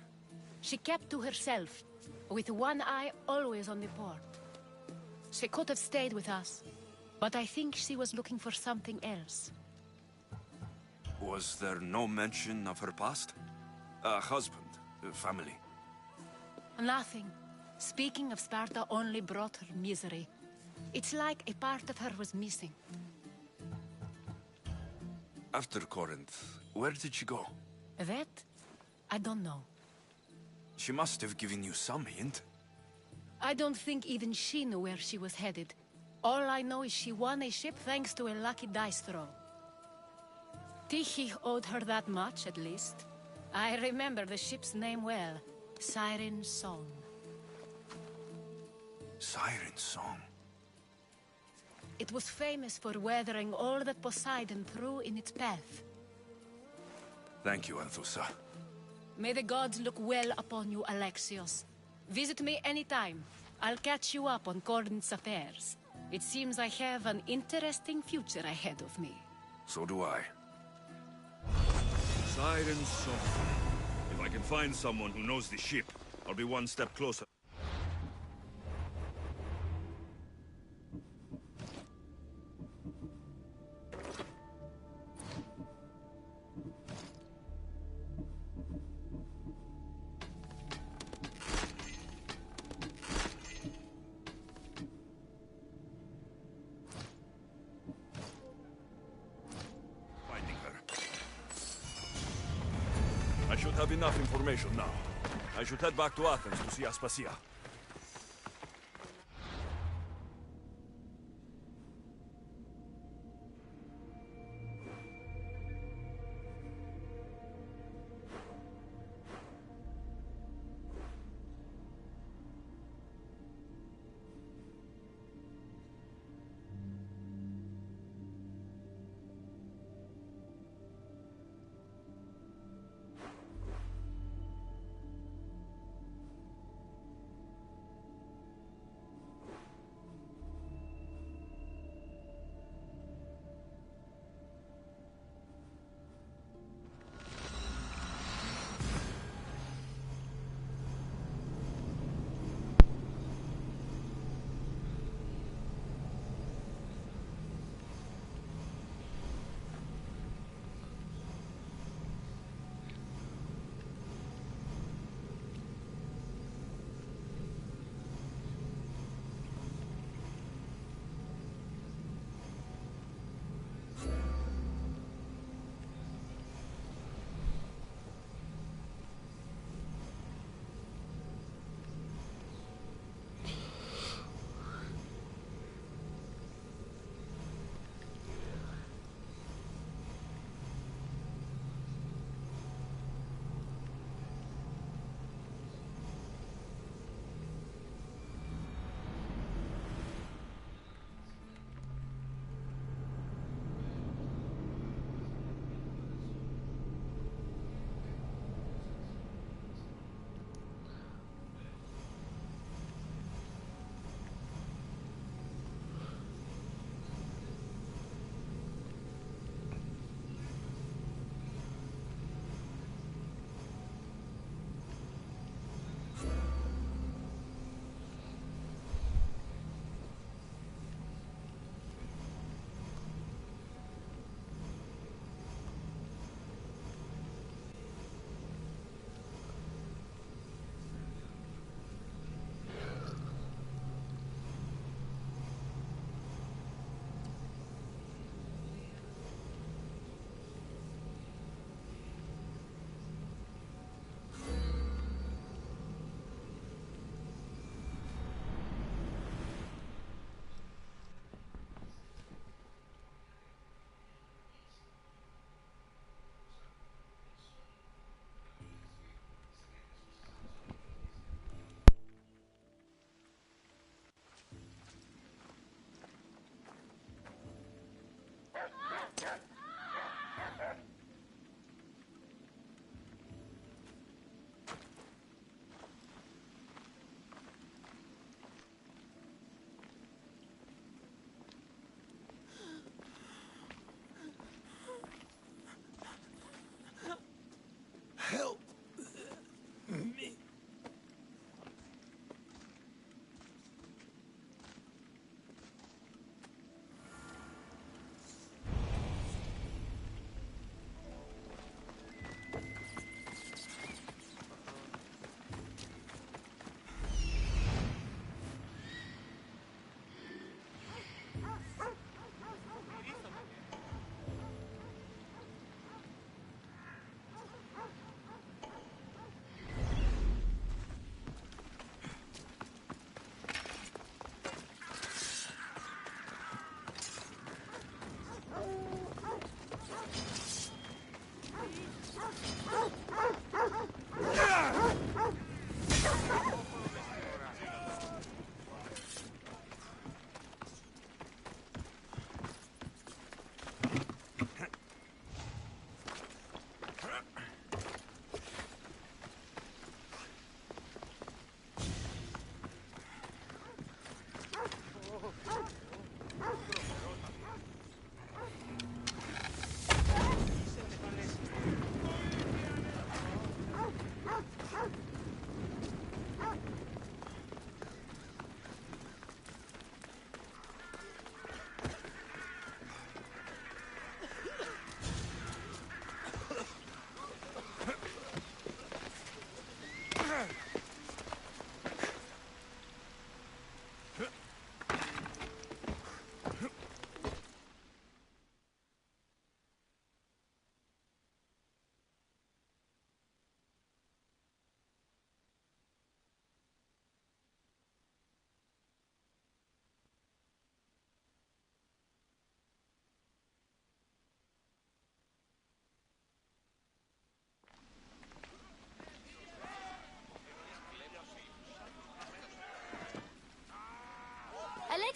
[SPEAKER 14] She kept to herself, with one eye always on the port. She could have stayed with us, but I think she was looking for something else.
[SPEAKER 4] Was there no mention of her past? A husband, a family?
[SPEAKER 14] Nothing. Speaking of Sparta only brought her misery. It's like a part of her was missing.
[SPEAKER 4] After Corinth, where did she go?
[SPEAKER 14] That? I don't know.
[SPEAKER 4] She must have given you some hint.
[SPEAKER 14] I don't think even she knew where she was headed. All I know is she won a ship thanks to a lucky dice throw. Tyche owed her that much, at least. I remember the ship's name well. Siren Song.
[SPEAKER 4] Siren Song?
[SPEAKER 14] It was famous for weathering all that Poseidon threw in its path.
[SPEAKER 4] Thank you, Anthusa.
[SPEAKER 14] May the gods look well upon you, Alexios. Visit me anytime. I'll catch you up on Corinth's affairs. It seems I have an interesting future ahead of me.
[SPEAKER 4] So do I. Siren Song. If I can find someone who knows the ship, I'll be one step closer. have enough information now. I should head back to Athens to see Aspasia.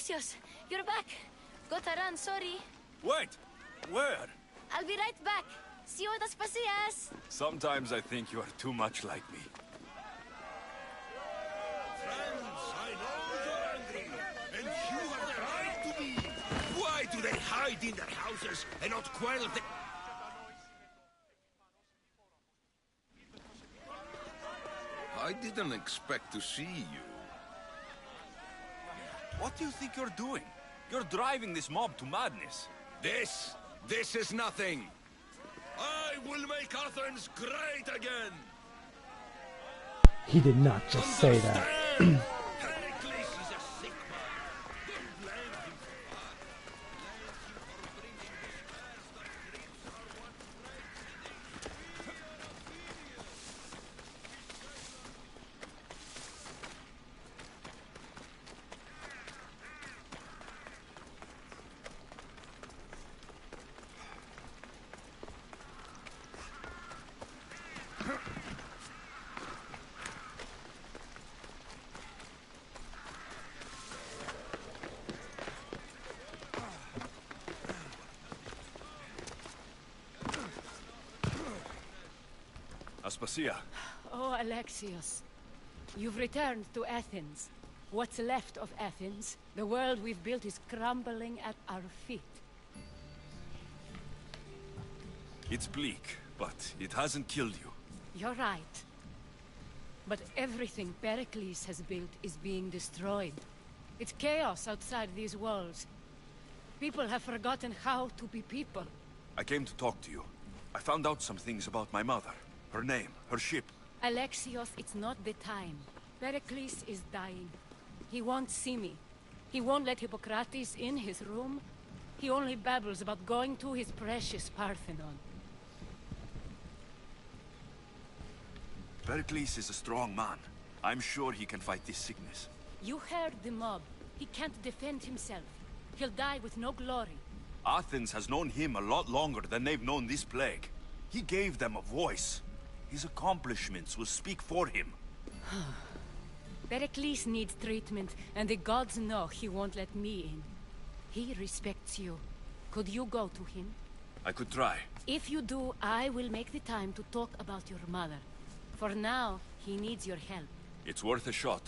[SPEAKER 6] Alexios, you're back. Gotta run, sorry.
[SPEAKER 4] Wait! Where?
[SPEAKER 6] I'll be right back. See you at Aspasias.
[SPEAKER 4] Sometimes I think you are too much like me.
[SPEAKER 13] Friends, I know you're angry, and you have the right to be. Why do they hide in their houses and not quell the...
[SPEAKER 15] I didn't expect to see you.
[SPEAKER 4] What do you think you're doing? You're driving this mob to madness.
[SPEAKER 13] This is nothing. I will make Athens great again.
[SPEAKER 1] He did not just say that.
[SPEAKER 13] Pericles is a sick man. Don't blame him for that. Blame him for preaching the spells that Greeks are once
[SPEAKER 4] Aspasia.
[SPEAKER 14] Oh, Alexios. You've returned to Athens. What's left of Athens, the world we've built is crumbling at our feet.
[SPEAKER 4] It's bleak, but it hasn't killed you.
[SPEAKER 14] You're right. But everything Pericles has built is being destroyed. It's chaos outside these walls. People have forgotten how to be people.
[SPEAKER 4] I came to talk to you. I found out some things about my mother. Her name, her ship.
[SPEAKER 14] Alexios, it's not the time. Pericles is dying. He won't see me. He won't let Hippocrates in his room. He only babbles about going to his precious Parthenon.
[SPEAKER 4] Pericles is a strong man. I'm sure he can fight this sickness.
[SPEAKER 14] You heard the mob. He can't defend himself. He'll die with no glory.
[SPEAKER 4] Athens has known him a lot longer than they've known this plague. He gave them a voice. His accomplishments will speak for him.
[SPEAKER 14] Pericles needs treatment, and the gods know he won't let me in. He respects you. Could you go to him?
[SPEAKER 4] I could try.
[SPEAKER 14] If you do, I will make the time to talk about your mother. For now, he needs your help.
[SPEAKER 4] It's worth a shot.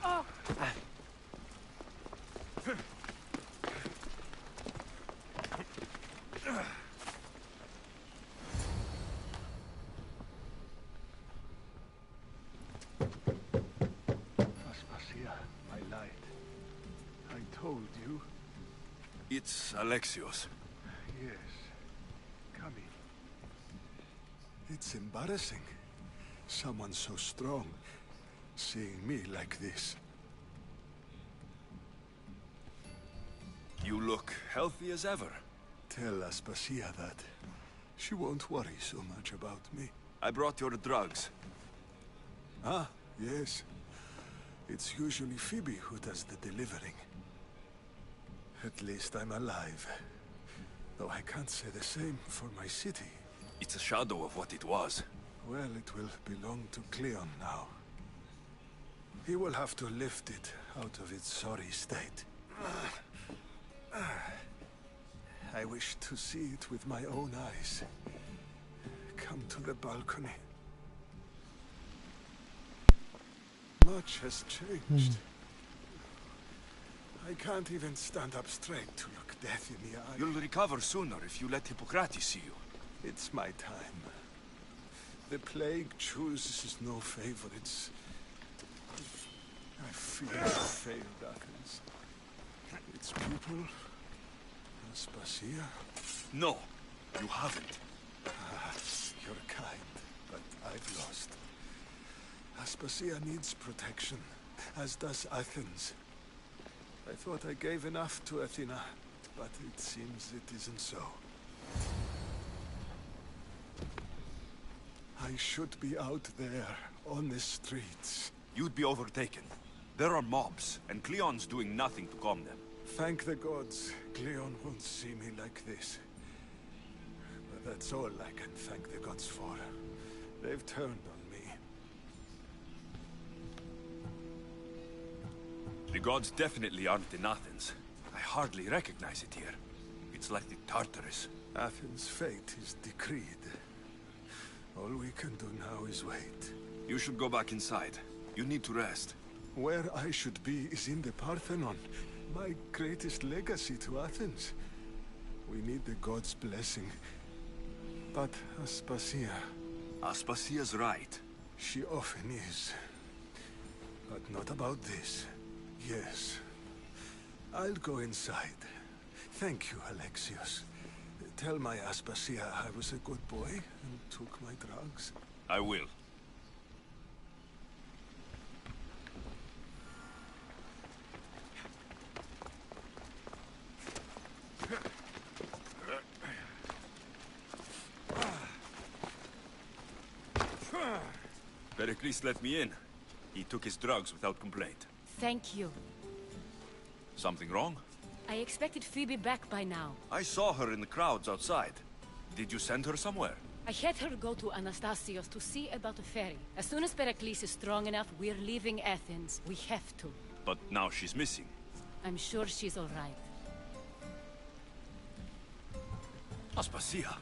[SPEAKER 14] Oh!
[SPEAKER 11] Aspasia, my light. I told you.
[SPEAKER 4] It's Alexios.
[SPEAKER 11] Yes. Come in. It's embarrassing. Someone so strong, seeing me like this.
[SPEAKER 4] You look healthy as ever.
[SPEAKER 11] Tell Aspasia that. She won't worry so much about me.
[SPEAKER 4] I brought your drugs.
[SPEAKER 11] Ah, yes. It's usually Phoebe who does the delivering. At least I'm alive. Though I can't say the same for my city.
[SPEAKER 4] It's a shadow of what it was.
[SPEAKER 11] Well, it will belong to Cleon now. He will have to lift it out of its sorry state. I wish to see it with my own eyes. Come to the balcony. Much has changed. I can't even stand up straight to look death in the eye.
[SPEAKER 4] You'll recover sooner if you let Hippocrates see you.
[SPEAKER 11] It's my time. The plague chooses no favorites. I fear I failed Athens. Its people... Aspasia?
[SPEAKER 4] No, you haven't.
[SPEAKER 11] You're kind, but I've lost. Aspasia needs protection, as does Athens. I thought I gave enough to Athena, but it seems it isn't so. I should be out there, on the streets.
[SPEAKER 4] You'd be overtaken. There are mobs, and Cleon's doing nothing to calm them.
[SPEAKER 11] Thank the gods, Cleon won't see me like this. But that's all I can thank the gods for. They've turned on me.
[SPEAKER 10] The gods definitely aren't in Athens. I hardly recognize it here. It's like the Tartarus.
[SPEAKER 11] Athens' fate is decreed. All we can do now is wait.
[SPEAKER 10] You should go back inside. You need to rest.
[SPEAKER 11] Where I should be is in the Parthenon, my greatest legacy to Athens. We need the gods' blessing. But Aspasia...
[SPEAKER 10] Aspasia's right.
[SPEAKER 11] She often is. But not about this. Yes. I'll go inside. Thank you, Alexios. Tell my Aspasia I was a good boy and took my drugs.
[SPEAKER 10] I will. Pericles let me in. He took his drugs without complaint.
[SPEAKER 14] Thank you.
[SPEAKER 10] Something wrong?
[SPEAKER 14] I expected Phoebe back by now.
[SPEAKER 10] I saw her in the crowds outside. Did you send her somewhere?
[SPEAKER 14] I had her go to Anastasios to see about a ferry. As soon as Pericles is strong enough, we're leaving Athens. We have to.
[SPEAKER 10] But now she's missing.
[SPEAKER 14] I'm sure she's all right.
[SPEAKER 10] Aspasia,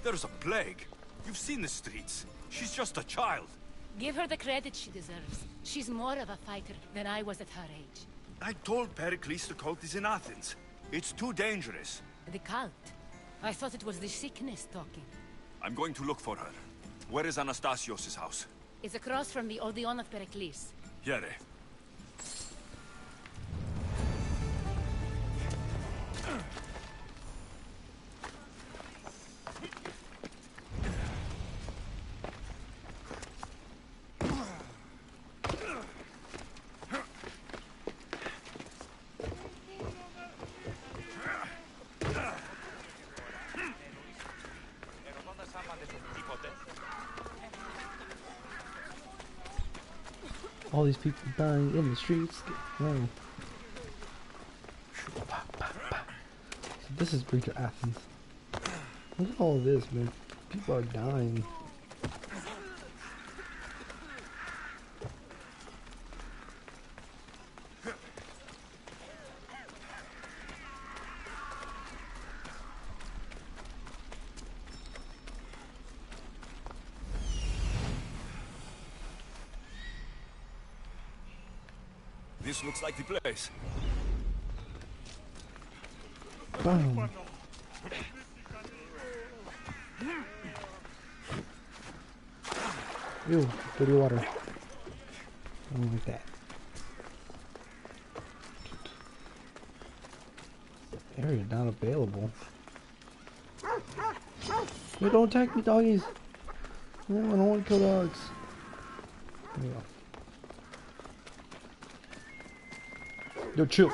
[SPEAKER 10] there's a plague. You've seen the streets. She's just a child.
[SPEAKER 14] Give her the credit she deserves. She's more of a fighter than I was at her age.
[SPEAKER 10] I told Pericles the cult is in Athens. It's too dangerous.
[SPEAKER 14] The cult? I thought it was the sickness talking.
[SPEAKER 10] I'm going to look for her. Where is Anastasios' house?
[SPEAKER 14] It's across from the Odeon of Pericles.
[SPEAKER 10] Here.
[SPEAKER 1] All these people dying in the streets. Wow. This is Greater Athens. Look at all this, man. People are dying.
[SPEAKER 10] This looks like the place.
[SPEAKER 1] Boom. Ew, dirty water. I don't like that. Area not available. Yo, don't attack me, doggies. No, I don't want to kill dogs. There we go. Yo, chill.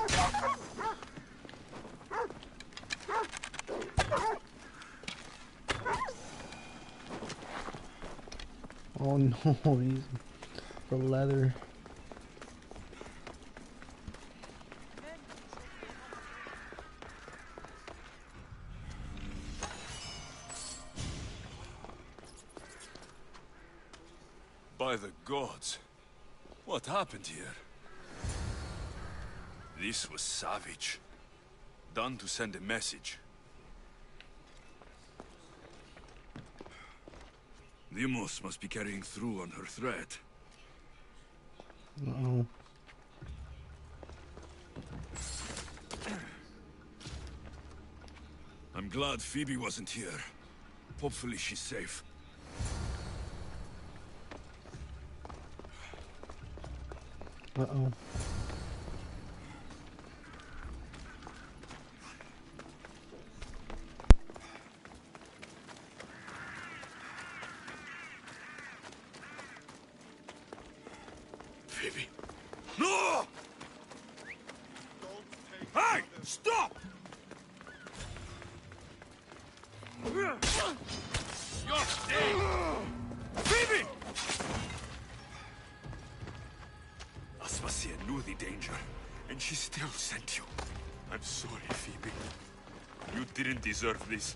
[SPEAKER 1] Oh no, he's the leather.
[SPEAKER 10] By the gods. What happened here? This was savage. Done to send a message. Deimos must be carrying through on her threat.
[SPEAKER 1] Uh-oh.
[SPEAKER 10] I'm glad Phoebe wasn't here. Hopefully she's safe.
[SPEAKER 1] Uh-oh.
[SPEAKER 10] Phoebe. No! Hey! Stop! You're dead! Phoebe! Aspasia knew the danger, and she still sent you. I'm sorry, Phoebe. You didn't deserve this.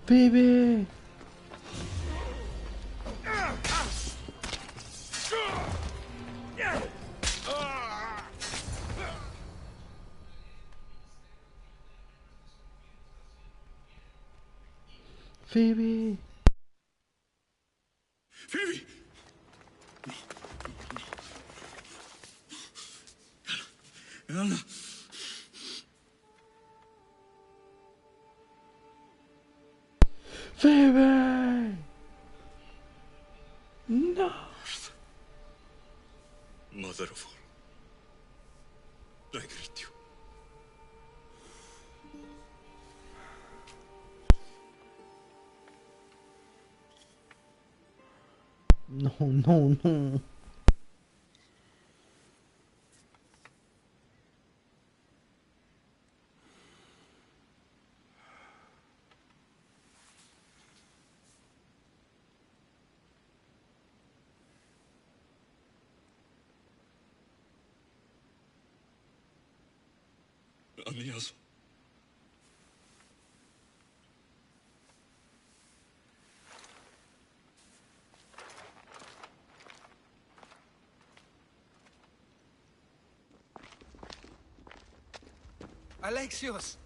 [SPEAKER 1] Baby! Phoebe!
[SPEAKER 4] Phoebe! No. Anna.
[SPEAKER 1] Phoebe! No!
[SPEAKER 4] Mother of all, I greet you.
[SPEAKER 1] No.
[SPEAKER 4] Anias.
[SPEAKER 16] Alexios!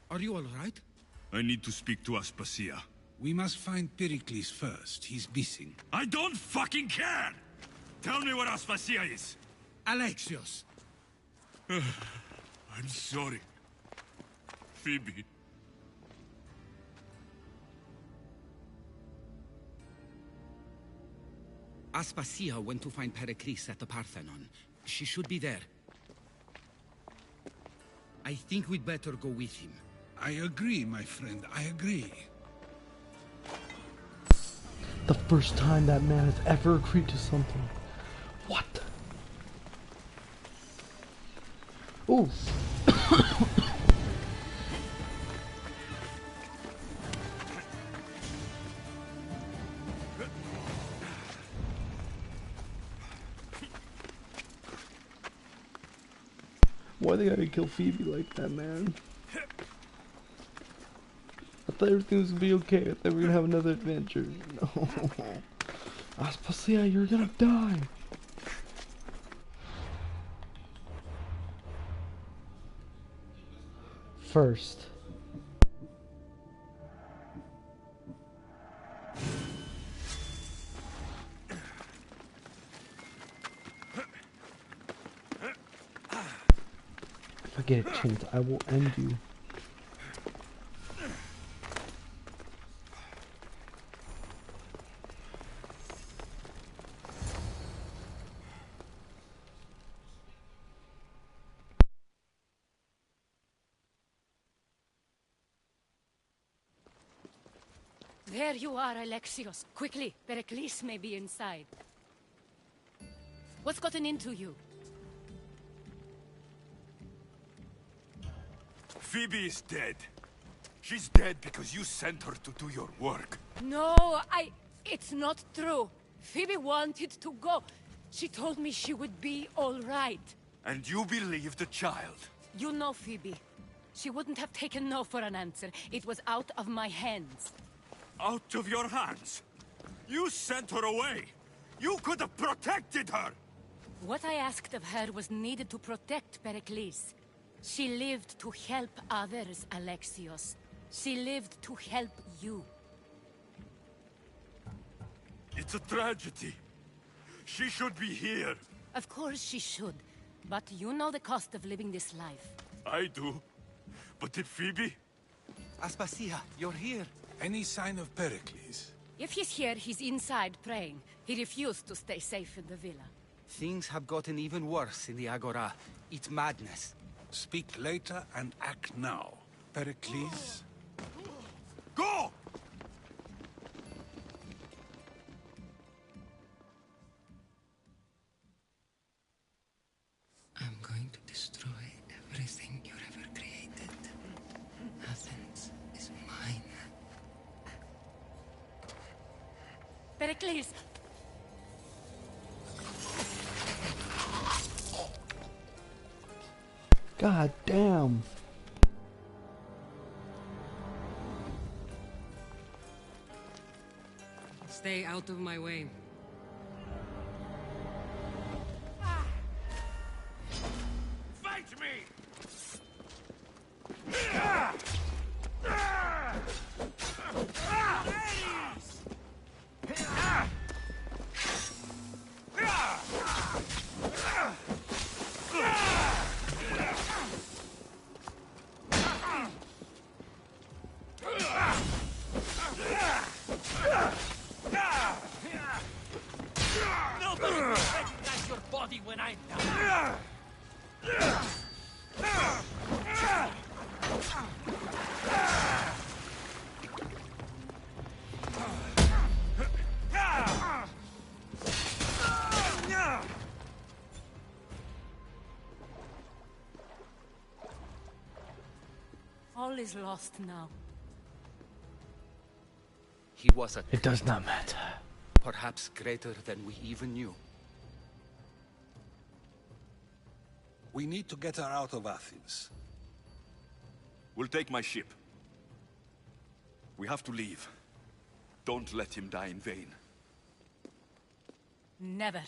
[SPEAKER 16] Are you all right?
[SPEAKER 4] I need to speak to Aspasia.
[SPEAKER 17] We must find Pericles first. He's missing.
[SPEAKER 4] I don't fucking care! Tell me where Aspasia is!
[SPEAKER 17] Alexios!
[SPEAKER 4] I'm sorry. Phoebe.
[SPEAKER 16] Aspasia went to find Pericles at the Parthenon. She should be there. I think we'd better go with him.
[SPEAKER 17] I agree, my friend. I agree.
[SPEAKER 1] The first time that man has ever agreed to something. What? Oh. Why they gotta kill Phoebe like that, man? I thought everything was gonna be okay. I thought we were gonna have another adventure. No. Aspasia, you're gonna die. First. If I get a chance, I will end you.
[SPEAKER 14] There you are, Alexios. Quickly, Pericles may be inside. What's gotten into you?
[SPEAKER 4] Phoebe is dead. She's dead because you sent her to do your work.
[SPEAKER 14] No, it's not true. Phoebe wanted to go. She told me she would be all right.
[SPEAKER 4] And you believe the child?
[SPEAKER 14] You know Phoebe. She wouldn't have taken no for an answer. It was out of my hands.
[SPEAKER 4] Out of your hands? You sent her away! You could have protected her!
[SPEAKER 14] What I asked of her was needed to protect Pericles. She lived to help others, Alexios. She lived to help you.
[SPEAKER 4] It's a tragedy. She should be here.
[SPEAKER 14] Of course she should. But you know the cost of living this life.
[SPEAKER 4] I do. But did Phoebe?
[SPEAKER 16] Aspasia, you're here.
[SPEAKER 17] Any sign of Pericles?
[SPEAKER 14] If he's here, he's inside praying. He refused to stay safe in the villa.
[SPEAKER 16] Things have gotten even worse in the Agora. It's madness.
[SPEAKER 17] Speak later and act now. Pericles?
[SPEAKER 4] Go!
[SPEAKER 18] I'm going to destroy everything you ever created. Athens is mine.
[SPEAKER 14] Pericles!
[SPEAKER 1] God damn.
[SPEAKER 18] Stay out of my way.
[SPEAKER 2] Fight me!
[SPEAKER 14] All is lost now.
[SPEAKER 16] He was a
[SPEAKER 1] It does not matter.
[SPEAKER 16] perhaps greater than we even knew.
[SPEAKER 17] We need to get her out of Athens.
[SPEAKER 4] We'll take my ship. We have to leave. Don't let him die in vain.
[SPEAKER 14] Never.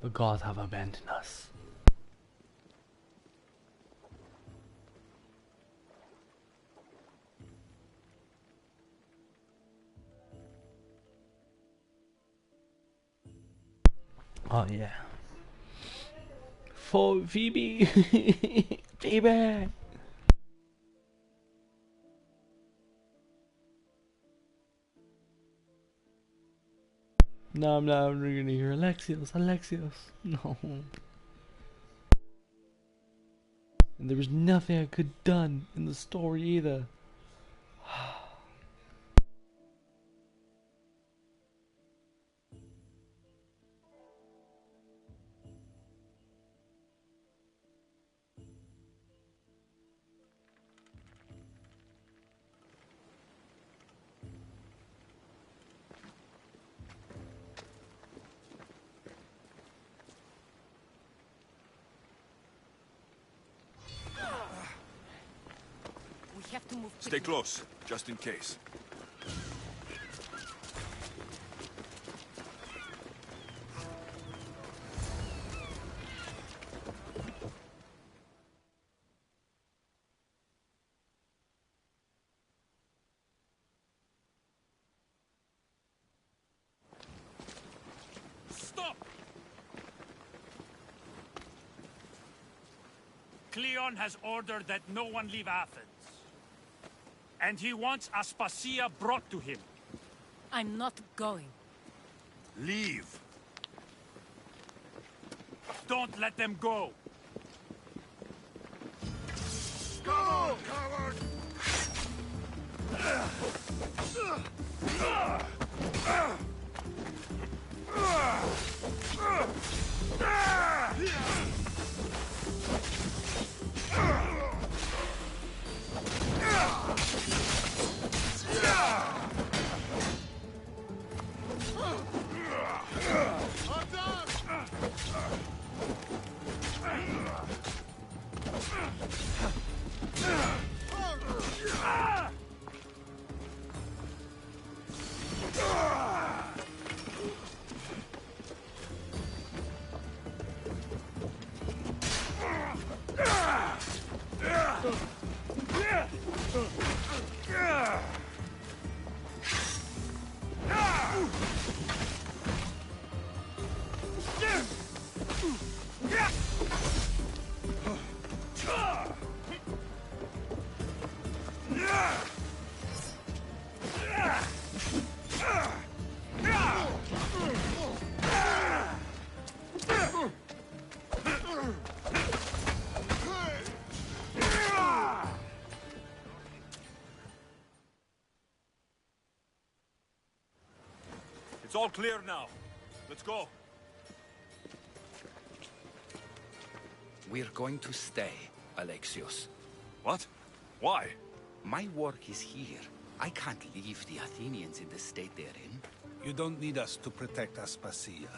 [SPEAKER 1] The gods have abandoned us. Oh yeah. For Phoebe. Phoebe. No, I'm not gonna hear Alexios. Alexios. No. And there was nothing I could have done in the story either.
[SPEAKER 14] We have to move
[SPEAKER 4] Stay
[SPEAKER 14] quickly.
[SPEAKER 4] close, just in case.
[SPEAKER 13] Stop! Cleon has ordered that no one leave Athens. And he wants Aspasia brought to him.
[SPEAKER 14] I'm not going.
[SPEAKER 13] Leave. Don't let them go. Go, coward!
[SPEAKER 4] It's all clear now. Let's go.
[SPEAKER 16] We're going to stay, Alexios.
[SPEAKER 4] What? Why?
[SPEAKER 16] My work is here. I can't leave the Athenians in the state they're in.
[SPEAKER 17] You don't need us to protect Aspasia.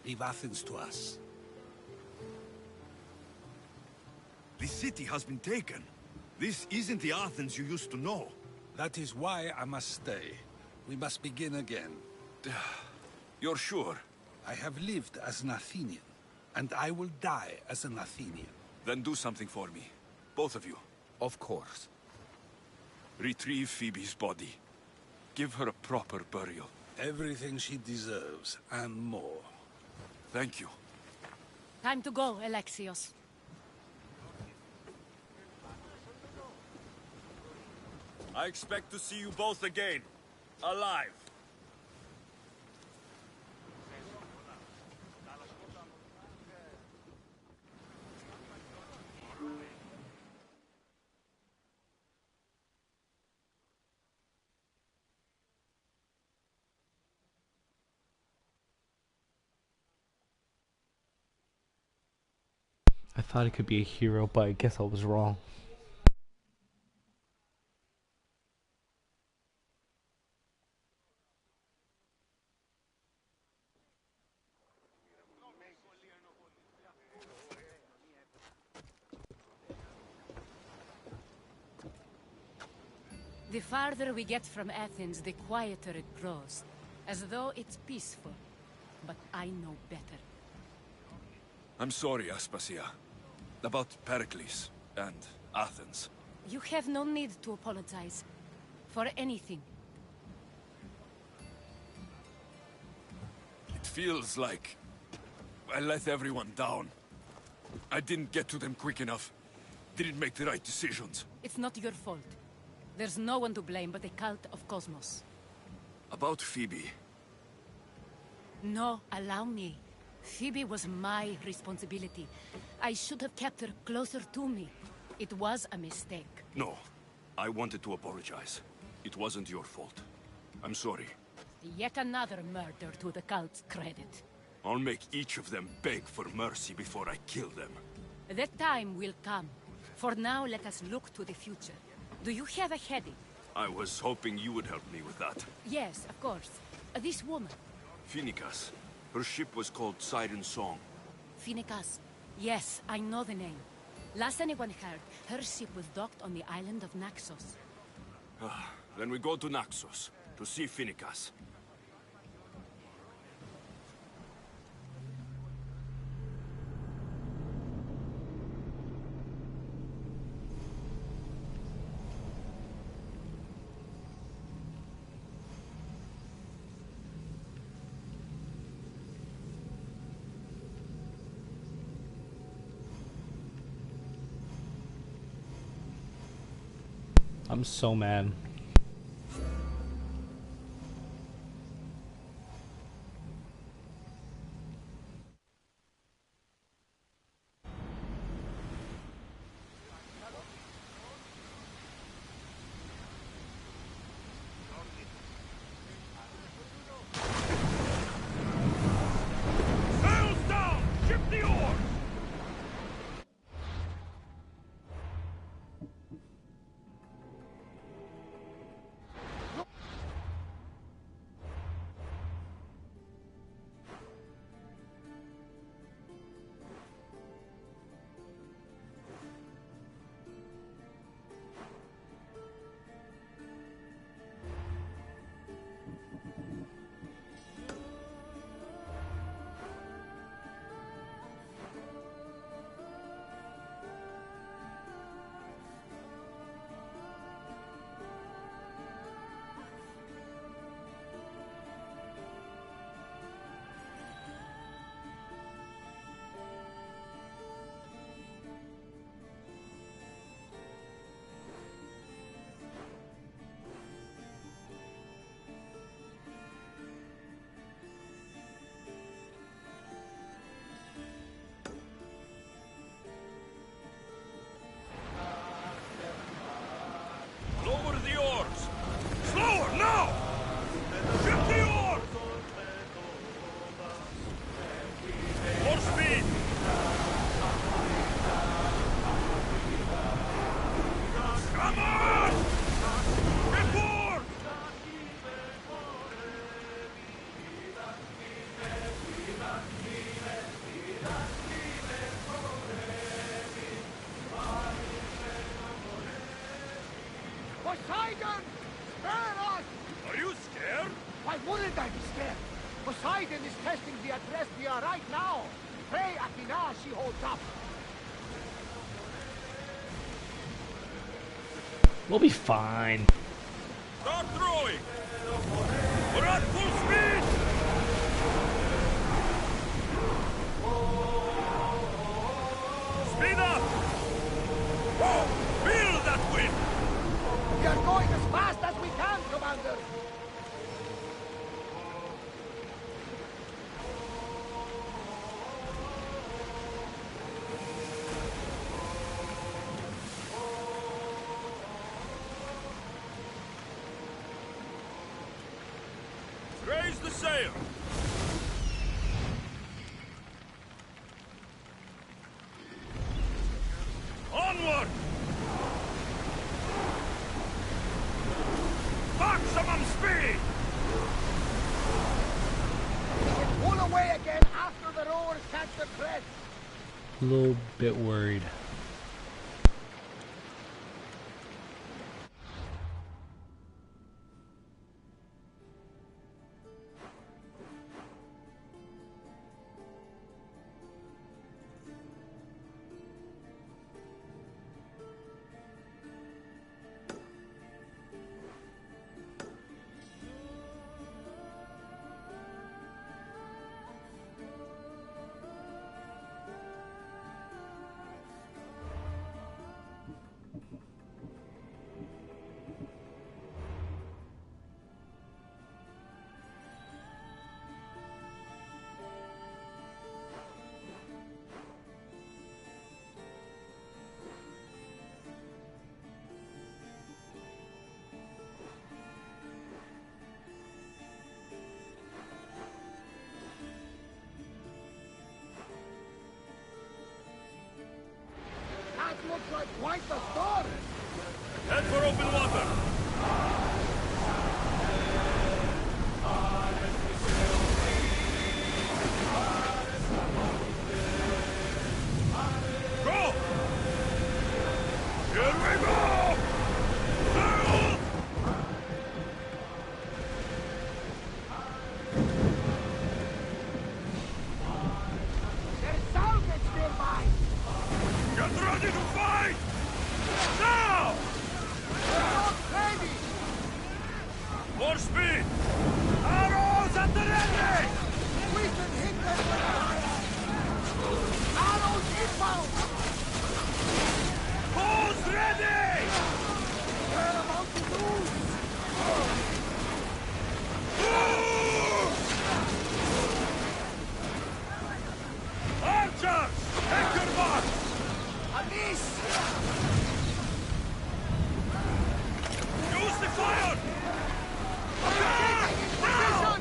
[SPEAKER 17] Leave Athens to us.
[SPEAKER 4] The city has been taken. This isn't the Athens you used to know.
[SPEAKER 17] That is why I must stay. We must begin again.
[SPEAKER 4] You're sure?
[SPEAKER 17] I have lived as an Athenian, and I will die as an Athenian.
[SPEAKER 4] Then do something for me. Both of you.
[SPEAKER 16] Of course.
[SPEAKER 4] Retrieve Phoebe's body. Give her a proper burial.
[SPEAKER 17] Everything she deserves, and more.
[SPEAKER 4] Thank you.
[SPEAKER 14] Time to go, Alexios.
[SPEAKER 4] I expect to see you both again. Alive.
[SPEAKER 1] thought it could be a hero, but I guess I was wrong.
[SPEAKER 14] The farther we get from Athens, the quieter it grows. As though it's peaceful. But I know better.
[SPEAKER 4] I'm sorry, Aspasia. About Pericles and Athens.
[SPEAKER 14] You have no need to apologize. For anything.
[SPEAKER 4] It feels like I let everyone down. I didn't get to them quick enough. Didn't make the right decisions.
[SPEAKER 14] It's not your fault. There's no one to blame but the cult of Cosmos.
[SPEAKER 4] About Phoebe.
[SPEAKER 14] No, allow me. Phoebe was my responsibility. I should have kept her closer to me. It was a mistake.
[SPEAKER 4] No. I wanted to apologize. It wasn't your fault. I'm sorry.
[SPEAKER 14] Yet another murder to the cult's credit.
[SPEAKER 4] I'll make each of them beg for mercy before I kill them.
[SPEAKER 14] That time will come. For now, let us look to the future. Do you have a heading?
[SPEAKER 4] I was hoping you would help me with that.
[SPEAKER 14] Yes, of course. This woman.
[SPEAKER 4] Phoenicas. Her ship was called Siren Song.
[SPEAKER 14] Phoenicas. Yes, I know the name. Last anyone heard, her ship was docked on the island of Naxos.
[SPEAKER 4] Then we go to Naxos, to see Phoenicas.
[SPEAKER 1] I'm so mad.
[SPEAKER 2] Sails down! Ship the oars!
[SPEAKER 4] Lower the oars! Slower, now! Ship the oars! More speed! Come on! Report!
[SPEAKER 2] Poseidon! Spare us!
[SPEAKER 3] Are you scared?
[SPEAKER 2] Why wouldn't I be scared? Poseidon is testing the Adrestia right now. Pray Athena she holds up.
[SPEAKER 1] We'll be fine.
[SPEAKER 3] Start throwing! We're at full speed! Speed up! Whoa! Feel that wind!
[SPEAKER 2] We are going as fast as we can, Commander.
[SPEAKER 3] Raise the sail!
[SPEAKER 1] A little bit worried.
[SPEAKER 2] That looks like quite the storm!
[SPEAKER 4] Head for open water! Go! Here we go! Sail!
[SPEAKER 2] There's salvage nearby!
[SPEAKER 4] Get ready to fight! Now!
[SPEAKER 2] Not ready!
[SPEAKER 4] More speed! Arrows at the ready!
[SPEAKER 2] We can hit them with fire! Arrows inbound!
[SPEAKER 4] Bows ready!
[SPEAKER 2] We're about to lose!
[SPEAKER 4] Archers! Take your mark!
[SPEAKER 2] A miss!
[SPEAKER 4] Use the fire!
[SPEAKER 2] Taking in position!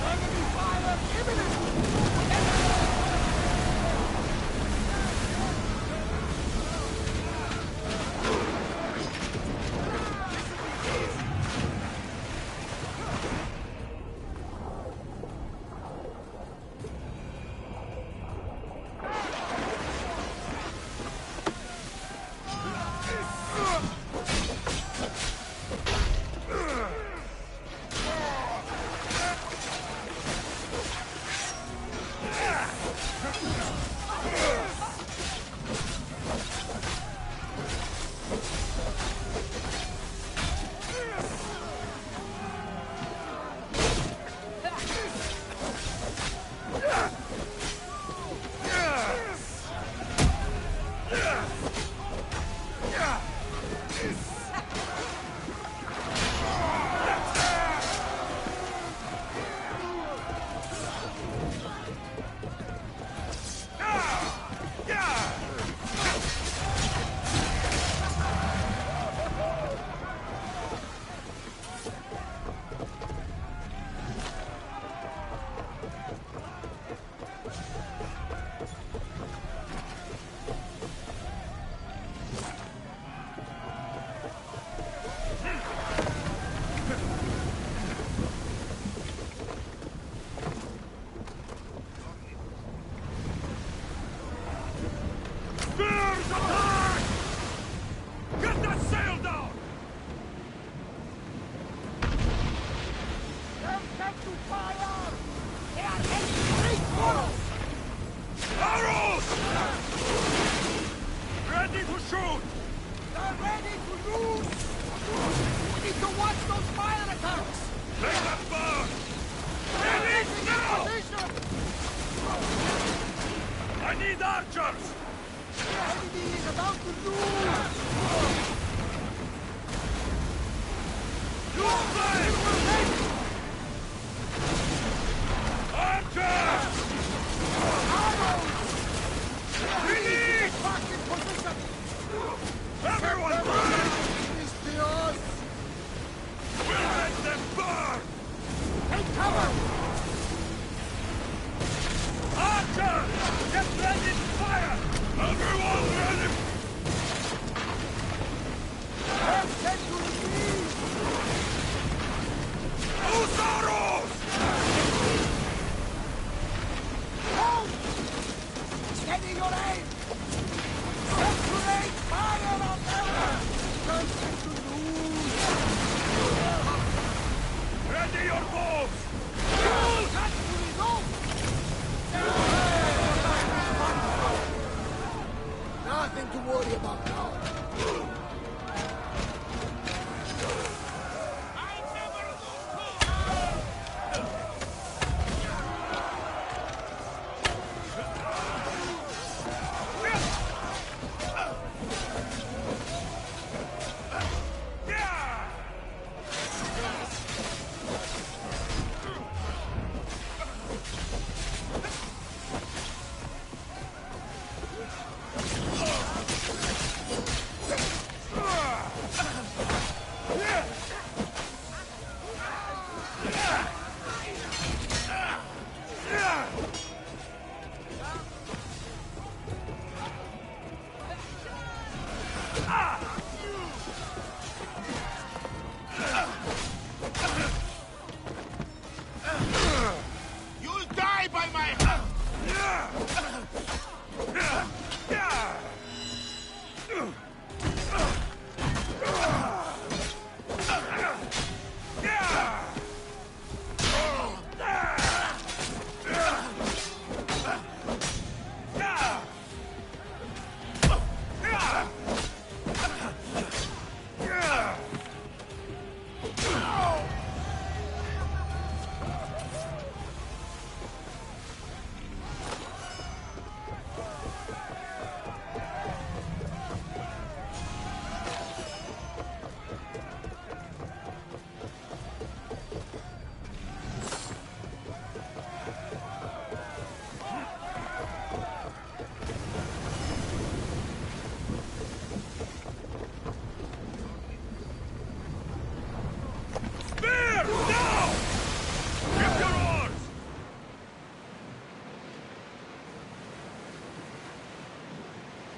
[SPEAKER 2] Enemy fire imminent!
[SPEAKER 4] Spears attack! Get that sail down!
[SPEAKER 2] They'll set to fire! They are heading straight for us!
[SPEAKER 4] Arrows! Ready to shoot!
[SPEAKER 2] They're ready to lose! We need to watch those fire attacks!
[SPEAKER 4] Make them burn! Finish now!
[SPEAKER 2] Position!
[SPEAKER 4] I need archers!
[SPEAKER 2] The enemy is about to lose!
[SPEAKER 4] Use flame! Archers!
[SPEAKER 2] Arrows!
[SPEAKER 4] Finish!
[SPEAKER 2] Back in position!
[SPEAKER 4] Everyone burn!
[SPEAKER 2] Is the us!
[SPEAKER 4] We'll let them burn!
[SPEAKER 2] Take cover!
[SPEAKER 4] Archers! Get ready to fire! Everyone ready!
[SPEAKER 2] They're set to receive!
[SPEAKER 4] Use arrows!
[SPEAKER 19] Steady your aim! Saturate fire on them! Something to lose!
[SPEAKER 13] Ready your bows!
[SPEAKER 19] Nothing to worry about now.
[SPEAKER 13] You'll die by my hand!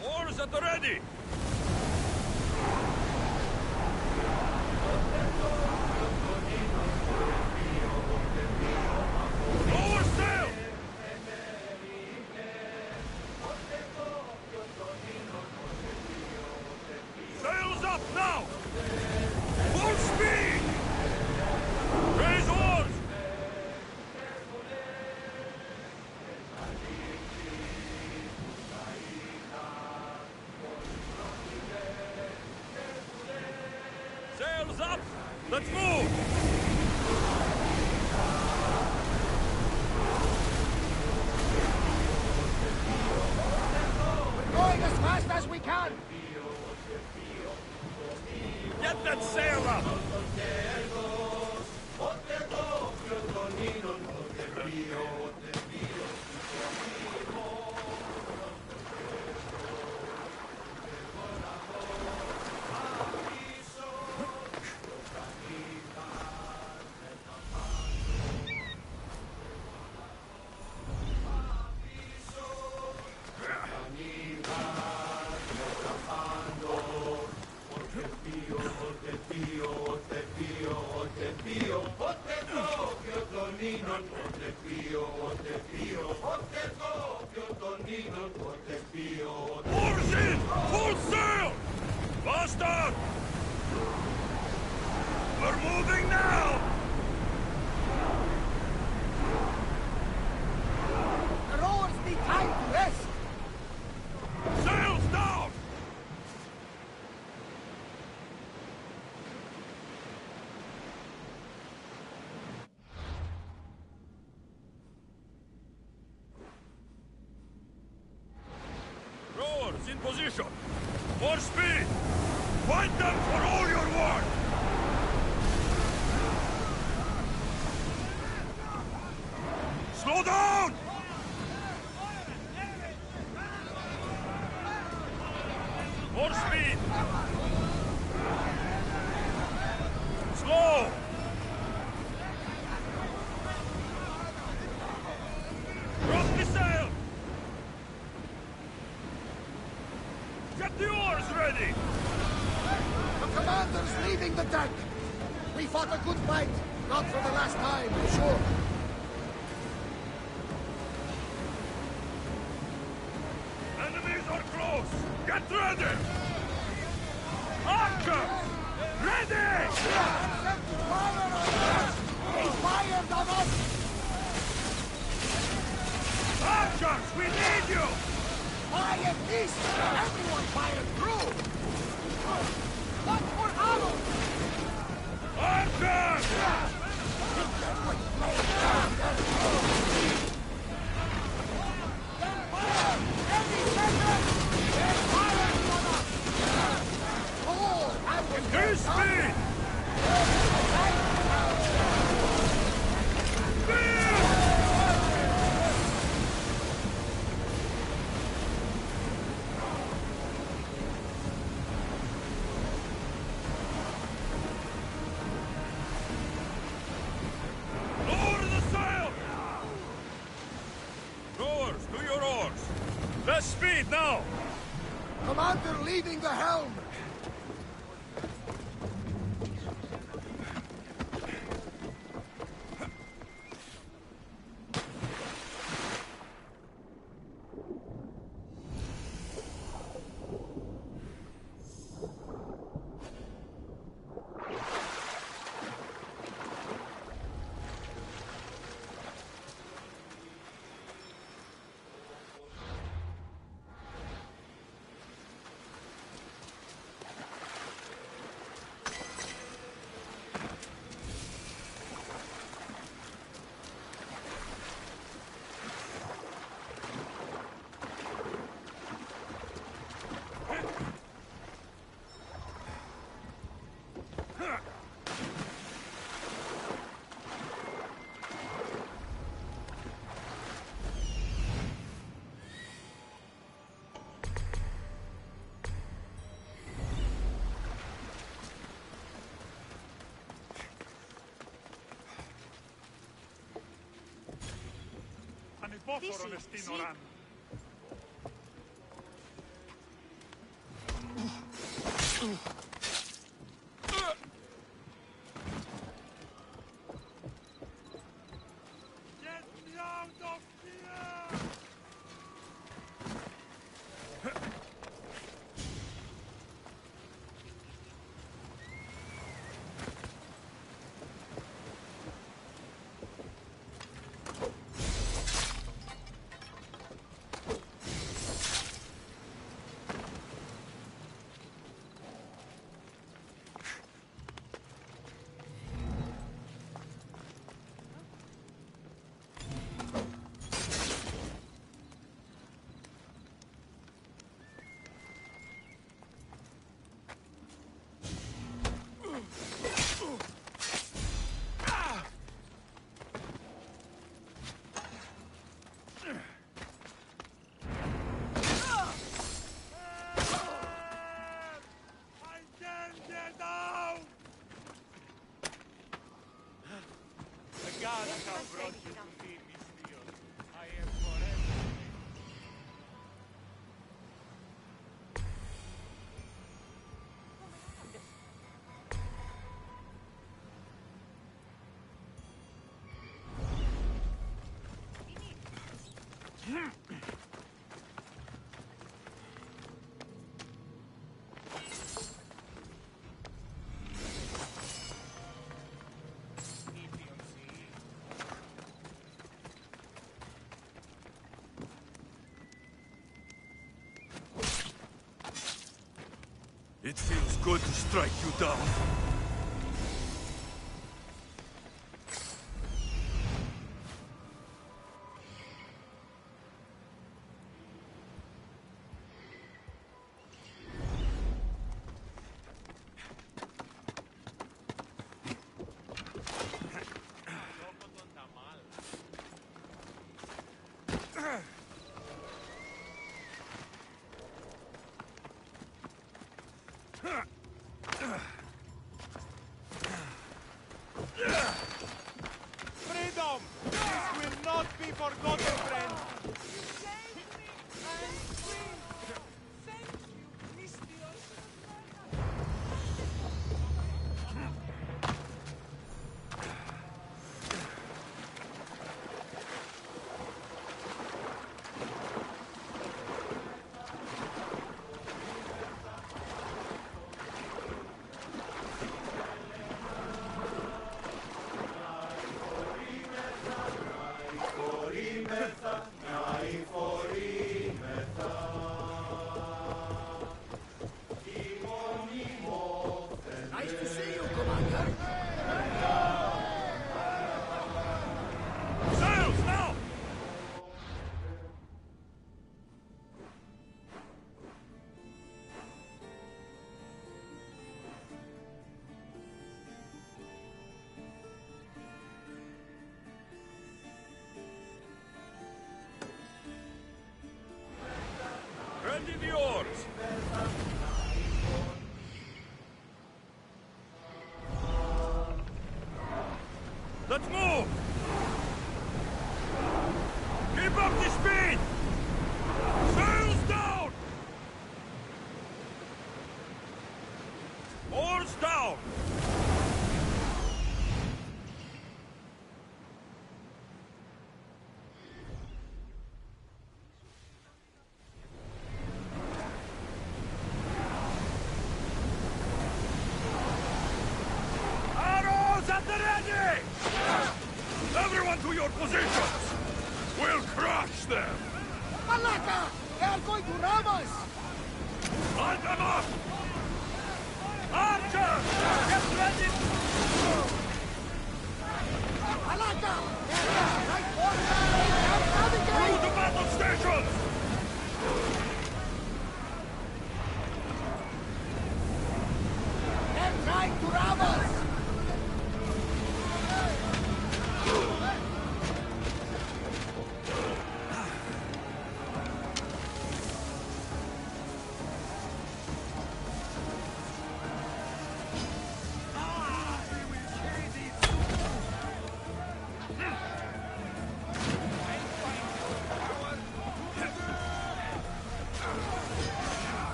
[SPEAKER 13] Oars at the ready! Lower sail! Sails up now! Full speed! Raise oars! Sails up! Let's move!
[SPEAKER 19] Going as fast as we can!
[SPEAKER 13] Get that sail up! Oars in! Full sail! Faster! We're moving now!
[SPEAKER 19] The rowers need time to rest!
[SPEAKER 13] Sails down! Rowers in position! More speed! Fight them for all your worth! Slow down! More speed! Slow! Drop the sail! Get the oars ready!
[SPEAKER 19] The commander's leaving the deck! We fought a good fight, not for the last time, I'm sure.
[SPEAKER 13] Get ready! Archer! Ready!
[SPEAKER 19] Fire on us! He fired on us!
[SPEAKER 13] Archers, we need you!
[SPEAKER 19] Fire east! Everyone fire through! Look for arrows!
[SPEAKER 13] Archers! Increase speed! Lower the sail! Rowers, to your oars! Less speed now!
[SPEAKER 19] Commander leading the helm!
[SPEAKER 13] Ανυπόφορον εστίν οράν. Get me out of here! gods have brought you to me, Mystios. I am forever.
[SPEAKER 4] It feels good to strike you down.
[SPEAKER 2] Freedom! This will not be forgotten, friend!
[SPEAKER 4] Ready the oars! Let's move! Keep up the speed! Sails down! Oars down! Arrows at the ready! Everyone to your positions! We'll crush them!
[SPEAKER 19] Malaka! They are going to ram us!
[SPEAKER 4] Line them up! Archers! Get ready!
[SPEAKER 19] Malaka! Right forward!
[SPEAKER 4] Through the battle stations!
[SPEAKER 19] They're trying to ram us!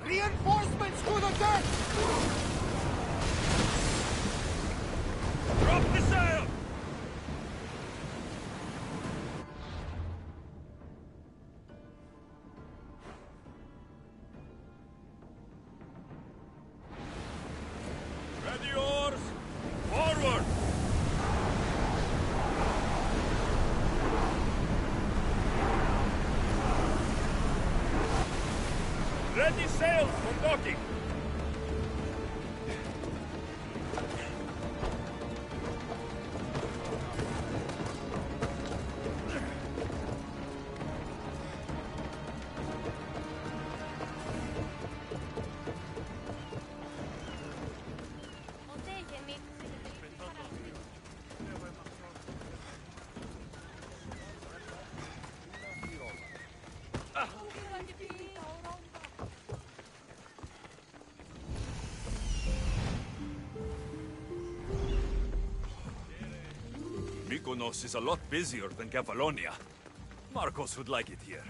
[SPEAKER 19] Reinforcements to the deck!
[SPEAKER 4] Drop the sail! Ready oars! Forward! Ready sails for docking! Mykonos is a lot busier than Kefalonia. Marcos would like it here.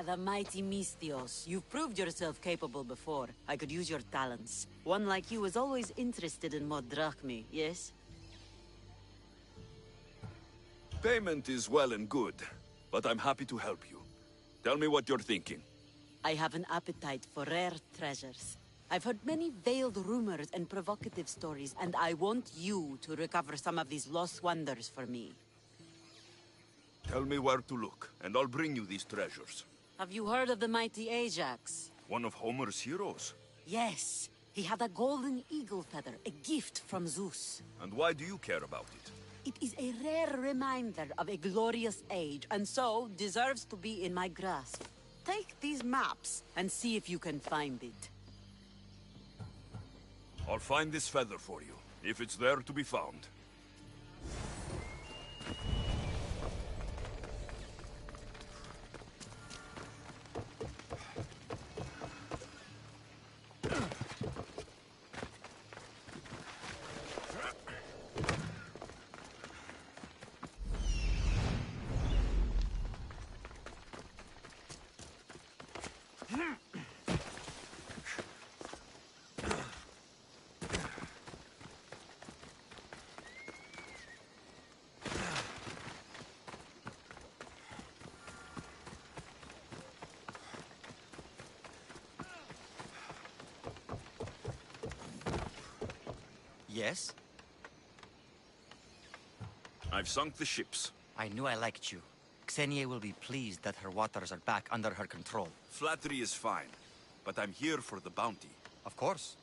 [SPEAKER 20] the mighty Mistios. You've proved yourself capable before. I could use your talents. One like you is always interested in more drachmi, yes?
[SPEAKER 4] Payment is well and good, but I'm happy to help you. Tell me what you're thinking.
[SPEAKER 20] I have an appetite for rare treasures. I've heard many veiled rumors and provocative stories, and I want you to recover some of these lost wonders for me.
[SPEAKER 4] Tell me where to look, and I'll bring you these treasures.
[SPEAKER 20] Have you heard of the mighty Ajax?
[SPEAKER 4] One of Homer's heroes?
[SPEAKER 20] Yes. He had a golden eagle feather, a gift from Zeus.
[SPEAKER 4] And why do you care about it?
[SPEAKER 20] It is a rare reminder of a glorious age, and so deserves to be in my grasp. Take these maps and see if you can find it.
[SPEAKER 4] I'll find this feather for you, if it's there to be found.
[SPEAKER 21] Yes?
[SPEAKER 4] I've sunk the ships.
[SPEAKER 21] I knew I liked you. Xenia will be pleased that her waters are back under her control.
[SPEAKER 4] Flattery is fine, but I'm here for the bounty.
[SPEAKER 21] Of course.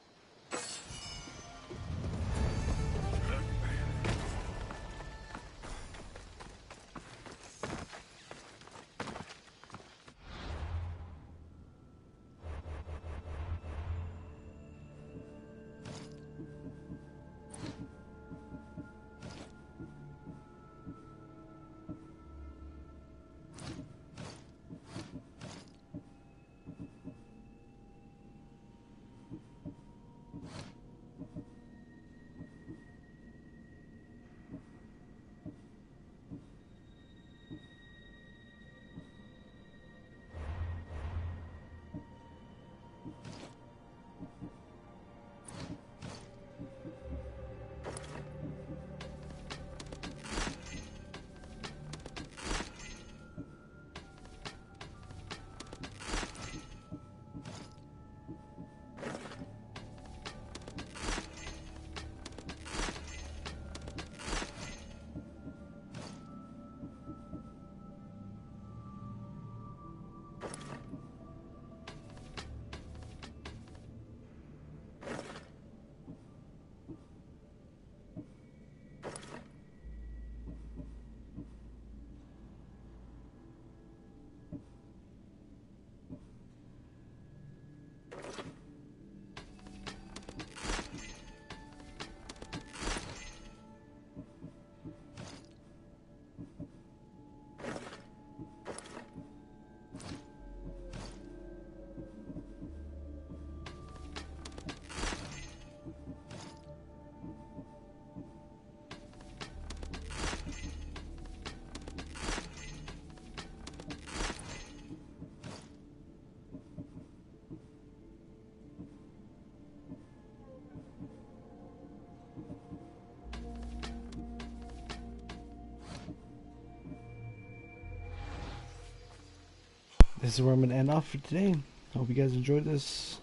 [SPEAKER 1] This is where I'm going to end off for today. Hope you guys enjoyed this.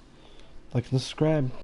[SPEAKER 1] Like and subscribe.